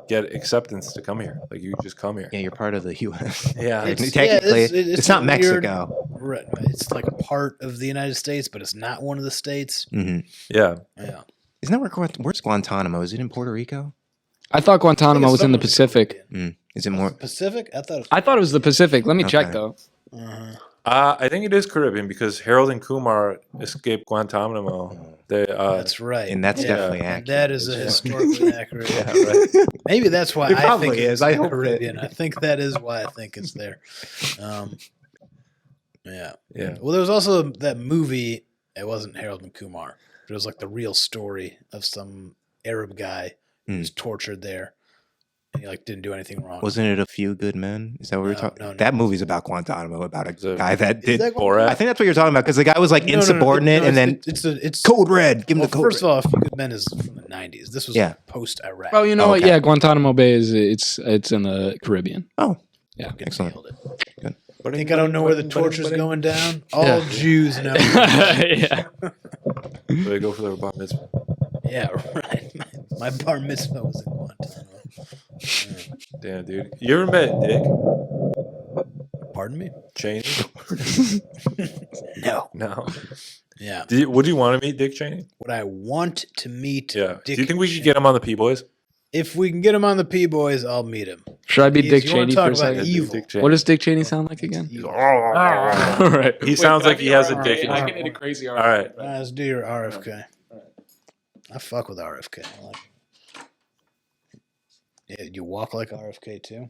get acceptance to come here. Like you just come here. Yeah, you're part of the U.S. Yeah. Technically, it's not a weird- Mexico. Right, it's like a part of the United States, but it's not one of the states. hmm Yeah. Yeah. Isn't that where's Guantanamo? Is it in Puerto Rico? I thought Guantanamo was in the Pacific. Is it more? Pacific? I thought it was. I thought it was the Pacific. Let me check Okay. though. I think it is Caribbean because Harold and Kumar escaped Guantanamo. They, That's right. And that's Yeah. definitely accurate. That is a historically accurate. yeah, right. Maybe that's why It I probably think is. it's I hope Caribbean. I think that is why I think it's there. Yeah. Yeah. Well, there was also that movie. It wasn't Harold and Kumar, but it was like the real story of some Arab guy who was tortured there. And he like didn't do anything wrong. Wasn't it A Few Good Men? Is that what we were No, talking? no. That movie's about Guantanamo, about a it- guy that Is did. that Borat? I think that's what you're talking about because the guy was like No, no, no, insubordinate, no, and then it's Code Red. Give him well, the code. first Red. of all, A Few Good Men is from the 90s. This was Yeah. post Iraq. Oh, you know what? Okay. Yeah, Guantanamo Bay is it's in the Caribbean. Oh, Yeah. excellent. Nailed it. Think I don't know where the torture's going down? All Yeah. Jews know. Yeah. They go for their bar mitzvah. Yeah, right. My bar mitzvah was in Guantanamo. Damn, dude. You ever met Dick Pardon me? Cheney? No. No. Yeah. Would you want to meet Dick Cheney? Would I want to meet Yeah. Dick Do you think we Cheney? should get him on the P Boiz? If we can get him on the P Boiz, I'll meet him. Should I be He's- Dick you wanna Cheney talk for a about second? evil. Dick Cheney. What does Dick Cheney sound like again? Evil. All right. He sounds like he has a dick in I him. can hit a crazy All right. Let's do your RFK. I fuck with RFK. I like it. Yeah, you walk like RFK too?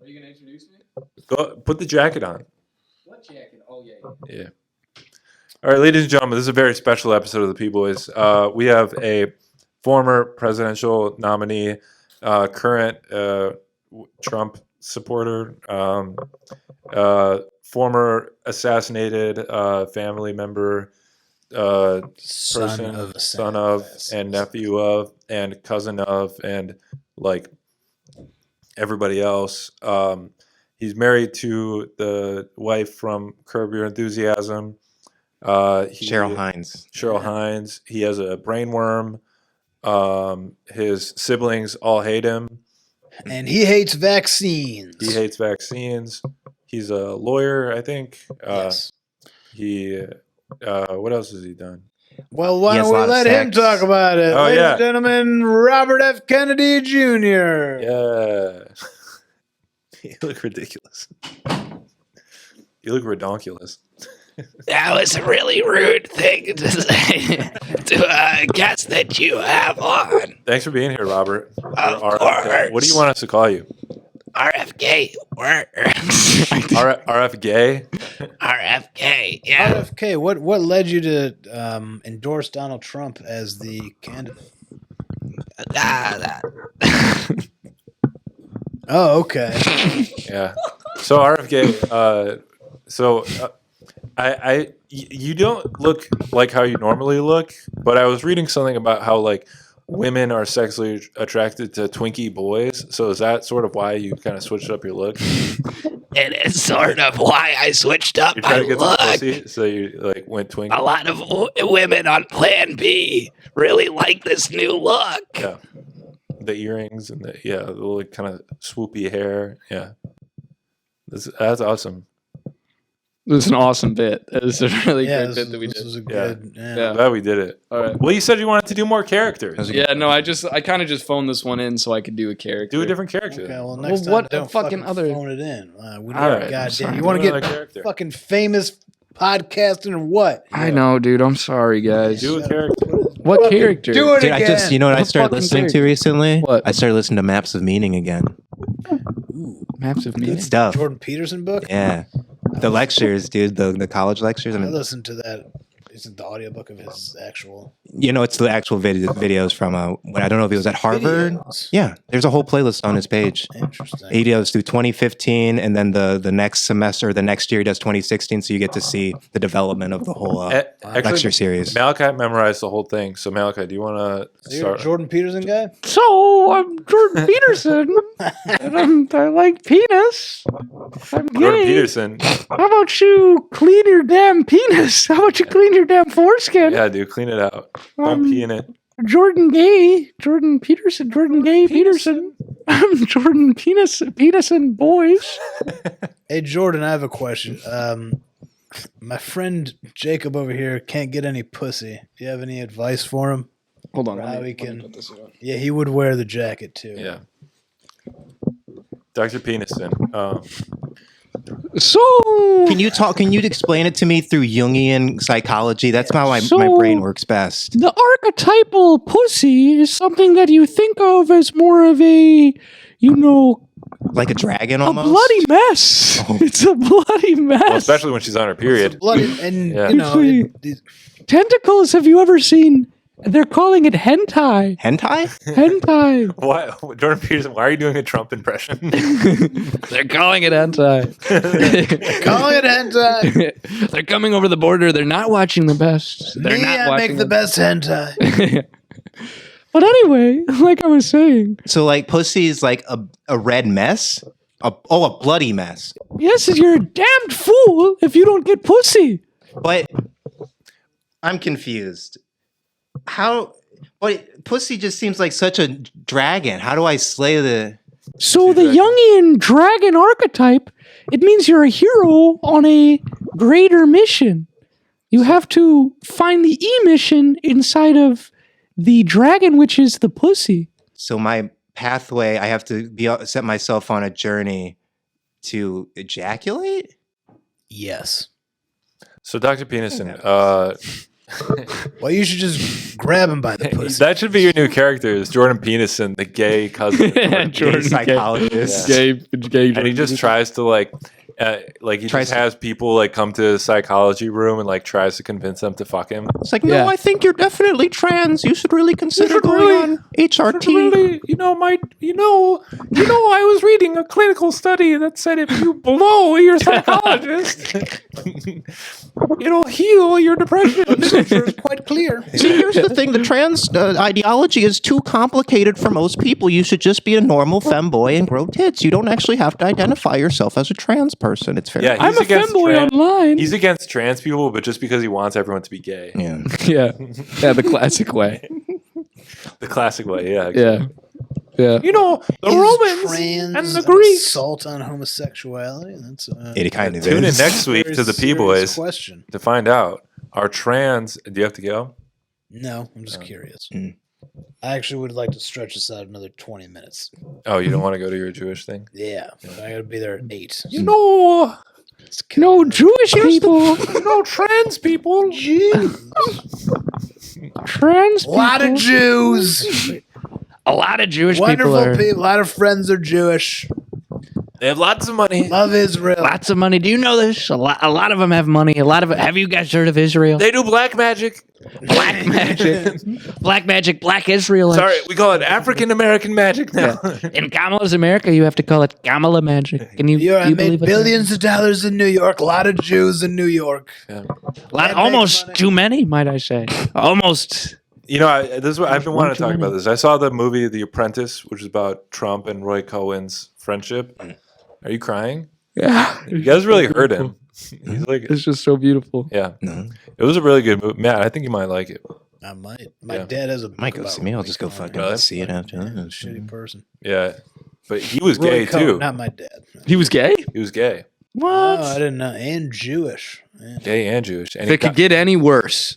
Are you gonna introduce me? Go, put the jacket on. What jacket? Oh yeah. Yeah. All right, ladies and gentlemen, this is a very special episode of the P Boiz. We have a former presidential nominee, current Trump supporter, former assassinated family member, person, son of, and nephew of, and cousin of, and like everybody else. He's married to the wife from Curb Your Enthusiasm. Cheryl Hines. Cheryl Hines. He has a brain worm. His siblings all hate him. And he hates vaccines. He hates vaccines. He's a lawyer, I think. Yes. He. What else has he done? Well, why He has don't a we lot of let him sex. talk about it? Oh, Ladies yeah. and gentlemen, Robert F. Kennedy Jr. Yeah. He look ridiculous. You look redonkulous. That was a really rude thing to say to a guest that you have on. Thanks for being here, Robert. Of course. What do you want us to call you? RFK works. RF gay? RFK, yeah. RFK, what led you to endorse Donald Trump as the candidate? Oh, okay. Yeah. So RFK, you don't look like how you normally look, but I was reading something about how like women are sexually attracted to Twinkie boys. So is that sort of why you kind of switched up your look? It is sort of why I switched up You're my trying to get look. some pussy, so you like went Twinkie. A lot of women on Plan B really like this new look. Yeah. The earrings and the little kind of swoopy hair. Yeah. That's awesome. This is an awesome bit. This is a really Yeah, great bit that we this did. was a Yeah. good. Yeah. Yeah. Glad we did it. All right. Well, you said you wanted to do more characters. Yeah, no, I kind of just phoned this one in so I could do a character. Do a different character. Okay, well, next Well, time what don't fucking other- phone it in. We All don't right, goddamn. You Do want to another get character. fucking famous podcasting or what? I know, dude. I'm sorry, guys. Do a character. What Fucking character? do it Dude, again. you know what I What started fucking listening to character? recently? What? I started listening to Maps of Meaning again. Maps of Meaning? Good stuff. Jordan Peterson book. Yeah. The lectures, dude, the college lectures. I I mean, listened to that. Is it the audiobook of his actual you know, it's the actual videos from when I don't know if he was at Harvard. videos? Yeah, there's a whole playlist on his page. Interesting. He goes through 2015, and then the next semester, the next year, he does 2016. So you get to see the development of the whole lecture series. Malachi memorized the whole thing. So Malachi, do you want to So you're a start? Jordan Peterson guy? So, I'm Jordan Peterson, and I like penis. I'm gay. Jordan Peterson. How about you clean your damn penis? How about you clean your damn foreskin? Yeah, dude, clean it out. Don't pee in it. Jordan Gay, Jordan Peterson, Jordan Gay Peterson. I'm Jordan Peterson Boys. Hey Jordan, I have a question. My friend Jacob over here can't get any pussy. Do you have any advice for him? Hold on, How he can? Yeah, he would wear the jacket too. Yeah. Dr. Peterson. So, Can you explain it to me through Jungian psychology? That's how my So- brain works best. the archetypal pussy is something that you think of as more of a, Like a dragon a almost? bloody mess. Oh. It's a bloody mess. Well, especially when she's on her period. Bloody, and Yeah. you know, Tentacles, have you ever seen? They're calling it hentai. Hentai? Hentai. Why, Jordan Peterson? Why are you doing a Trump impression? They're calling it hentai. call it hentai. They're coming over the border. They're not watching the best. They're Me, not I watching make the best hentai. But anyway, like I was saying, So like pussy is like a red mess? A bloody mess. yes, you're a damned fool if you don't get pussy. But I'm confused. But pussy just seems like such a dragon. How do I slay the... So the Jungian dragon archetype, it means you're a hero on a greater mission. You have to find the E-mission inside of the dragon, which is the pussy. So my pathway, I have to set myself on a journey to ejaculate? Yes. So, Dr. Peterson, Well, you should just grab him by the pussy. that should be your new character, is Jordan Peterson, the gay cousin. of Jordan Gay psychologist. Yeah. Gay And he just tries to he Tries just to- has people like come to the psychology room and like tries to convince them to fuck him. It's like, no, Yeah. I think you're definitely trans. You should really consider going on HRT. I was reading a clinical study that said if you blow your psychologist, it'll heal your depression. It's quite clear. See, here's the thing. The trans ideology is too complicated for most people. You should just be a normal femboy and grow tits. You don't actually have to identify yourself as a trans person. It's fair. Yeah, I'm he's a against femboy online. He's against trans people, but just because he wants everyone to be gay. Yeah. Yeah, the classic way. The classic way, yeah. Yeah, yeah. The Is trans and the an Greeks. assault on homosexuality? That's It kind of Tune in is. next week very to the P serious Boiz question. to find out. Are trans? Do you have to go? No, I'm just curious. Mm. I actually would like to stretch this out another 20 minutes. Oh, you don't want to go to your Jewish thing? Yeah, I got to be there at 8. No Jewish people. No trans people. Trans A lot of people. Jews. A lot of Jewish Wonderful people. A lot of friends are Jewish. They have lots of money. Love Israel. Lots of money. Do you know this? A lot of them have money. Have you guys heard of Israel? They do black magic. Black magic. Black magic. Black Israel. Sorry, we call it African American magic now. In Kamala's America, you have to call it Kamala magic. Can you, I you made believe it? billions of dollars in New York. A lot of Jews in New York. Almost money. too many, might I say? Almost. You know, this is what I've been wanting to Too talk many. about this. I saw the movie The Apprentice, which is about Trump and Roy Cohen's friendship. Are you crying? Yeah. You guys really hurt him. He's like, It's just so beautiful. yeah. No. It was a really good movie. Matt, I think you might like it. I might. My Yeah. dad has a book Might go about see me. I'll Roy just go Cohen. fucking Really? see it after that. Shitty person. Yeah. But he was Roy gay Cohen, too. Not my dad. He was gay? He was gay. What? Oh, I didn't know. And Jewish. Yeah. Gay and Jewish. And If it could get any worse.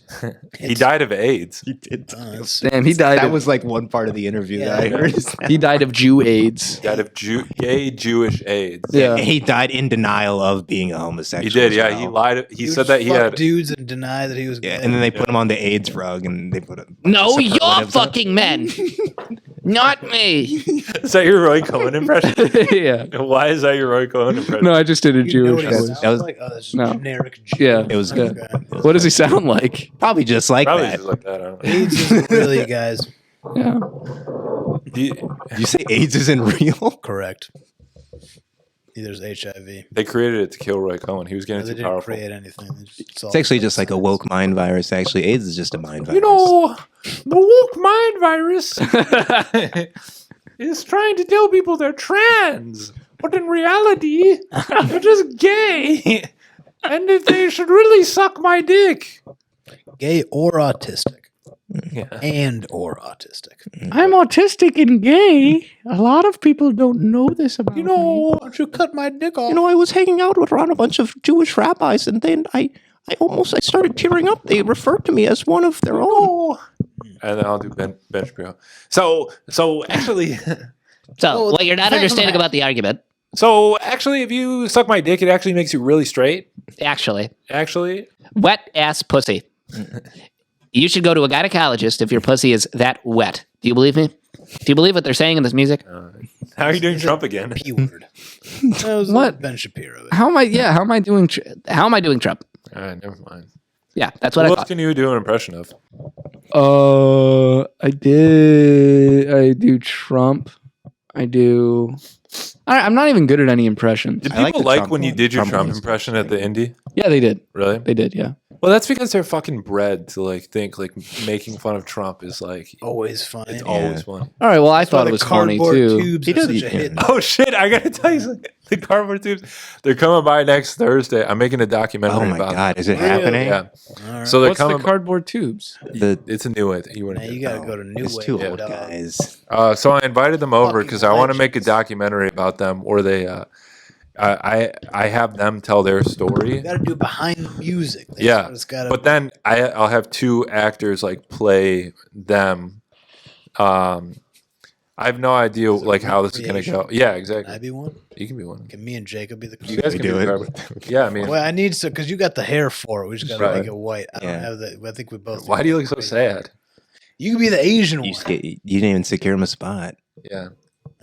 he died of AIDS. He did. Oh, that's- Damn, he died That of, was like one part of the interview that I Yeah. heard. he died of Jew AIDS. He died of gay Jewish AIDS. Yeah. He died in denial of being a homosexual. He did, as yeah. well. He lied. He would said that he fuck had. dudes and deny that he was. Yeah, gay. and then they put him on the AIDS rug, and they put a No, bunch of you're superlatives on it. fucking men. Not me. Is that your Roy Cohen impression? Yeah. Why is that your Roy Cohen impression? No, I just did a You know Jewish what he voice. sounds That was- like? Oh, that's No. generic Jew. Yeah. It was good. Okay. What does he sound like? Probably just like Probably that. just like that. I don't know. AIDS isn't really, guys. Yeah. You say AIDS isn't real? Correct. There's HIV. They created it to kill Roy Cohen. He was They getting too didn't powerful. create anything. They just It's actually just like a woke mind virus. Actually, AIDS is just a mind virus. You know, the woke mind virus is trying to tell people they're trans, but in reality, they're just gay. And if they should really suck my dick. gay or autistic. Yeah. And or autistic. I'm autistic and gay. A lot of people don't know this about You know, why don't you cut my dick off? You know, I was hanging out around a bunch of Jewish rabbis, and then I started tearing up. They referred to me as one of their own. And then I'll do Ben Shapiro. So actually, So, what you're not thank understanding you. about the argument, if you suck my dick, it actually makes you really straight. actually, Actually, wet ass pussy. You should go to a gynecologist if your pussy is that wet. Do you believe me? Do you believe what they're saying in this music? how are you doing Trump again? P word. That was What? Ben Shapiro. How am I? Yeah. How am I doing? How am I doing, Trump? All right, never mind. Yeah, that's what What I else thought. can you do an impression of? I do Trump. I'm not even good at any impressions. Did I like people the like Trump when you one. did your Trump Trump one's impression at the Indy? Yeah, they did. Really? They did. Yeah. Well, that's because they're fucking bred to like think like making fun of Trump is like Always funny. it's always funny. All right. Well, I That's why thought the it was funny cardboard too. Tubes He are does such eat a hit. Oh shit! I gotta tell you something. The cardboard tubes. They're coming by next Thursday. I'm making a documentary Oh my about god, is it Really? happening? them. All Yeah. right. So they're What's coming. the cardboard tubes? It's a new one. You want Now to you gotta go to New It's Wave. two dog. old guys. So I invited them over Fucking because I want to make a legends. documentary about them, or they. I have them tell their story. You gotta do behind the music. That's Yeah, what it's gotta but then I'll have two acters like play them. I have no idea like how this is gonna recreation? go. Yeah, Can I exactly. be one? You can be one. Can me and Jacob be the You guys We can do be it. cardboard. Yeah, I mean, Well, I need to because you got the hair for it. We just gotta Right. make it white. I don't Yeah. have the. I think we both. why do you look so sad? You can be the Asian You, one. you didn't even secure him a spot. Yeah,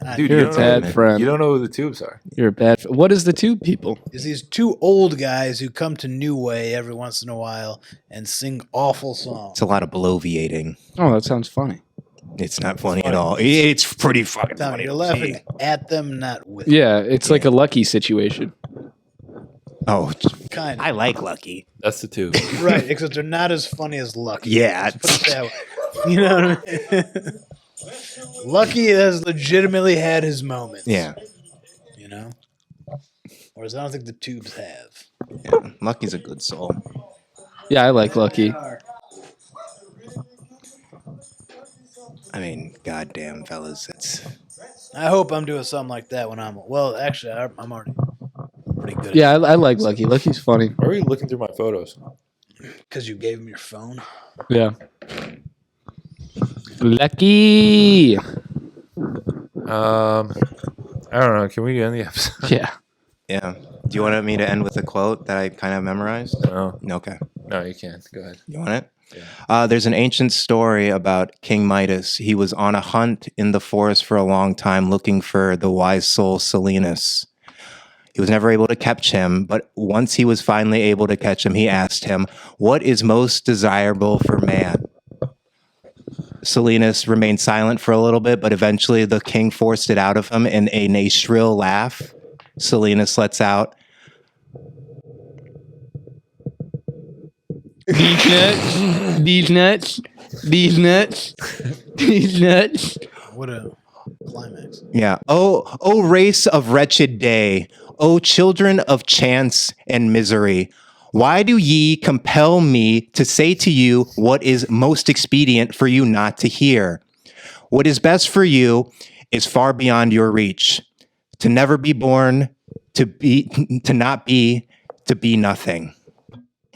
Ah, dude, You're you a don't bad know. friend. You don't know who the tubes are. You're a bad. What is the tube people? Is these two old guys who come to New Way every once in a while and sing awful songs. It's a lot of bloviating. Oh, that sounds funny. It's not funny at all. It's pretty fucking Tommy, funny. you're to laughing see. at them, not with them. Yeah, it's like a Lucky situation. Oh, Kind I of. like Lucky. That's the tube. Right, except they're not as funny as Lucky. Yeah. Let's put it that way. You know what I mean? Lucky has legitimately had his moments. Yeah. You know? Whereas I don't think the tubes have. Yeah. Lucky's a good soul. Yeah, I like Lucky. I mean, goddamn, fellas, it's I hope I'm doing something like that when I'm. Well, actually, I'm already pretty good. Yeah, I like Lucky. Lucky's funny. Why are you looking through my photos? Because you gave him your phone. Yeah. Lucky. I don't know. Can we end the episode? Yeah. yeah. Do you want me to end with a quote that I kind of memorized? No, Okay. no, you can't. Go ahead. You want it? Yeah. There's an ancient story about King Midas. He was on a hunt in the forest for a long time looking for the wise soul Silenus. He was never able to catch him, but once he was finally able to catch him, he asked him, "What is most desirable for man?" Silenus remained silent for a little bit, but eventually the king forced it out of him in a shrill laugh. Silenus lets out, These nuts, these nuts, these nuts, these nuts. What a climax. yeah, "Oh, race of wretched day, O children of chance and misery, why do ye compel me to say to you what is most expedient for you not to hear? What is best for you is far beyond your reach. To never be born, to not be, to be nothing."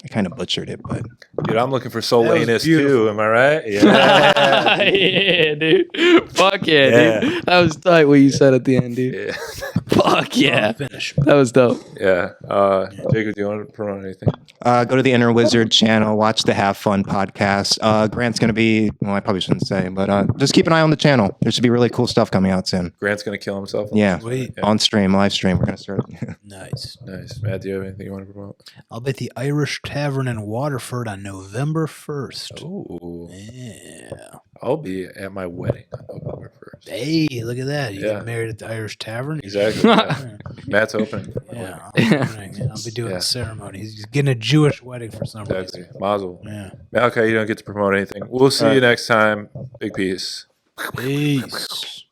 I kind of butchered it, but Dude, I'm looking for Solanus beautiful. too. Am I right? Yeah. Yeah, dude. Fuck yeah, dude. That was tight what you said at the end, dude. Yeah. Fuck yeah. Finish. That was dope. Yeah. Jacob, do you want to promote anything? go to the Inner Wizard channel, watch the Have Fun podcast. Grant's going to be, well, I probably shouldn't say, but just keep an eye on the channel. There should be really cool stuff coming out soon. Grant's going to kill himself. Yeah, Sweet. on stream, live stream. We're going to start. Nice. Nice. Matt, do you have anything you want to promote? I'll be at the Irish Tavern in Waterford on November 1st. Oh, Yeah. I'll be at my wedding on November 1st. Hey, look at that. You Yeah. get married at the Irish Tavern? Exactly. Yeah. Matt's opening. Yeah, I'll be doing Yeah. the ceremony. He's getting a Jewish wedding for some Exactly. reason. Mazel. Yeah. Malachi, you don't get to promote anything. We'll see you next time. Big peace. Peace.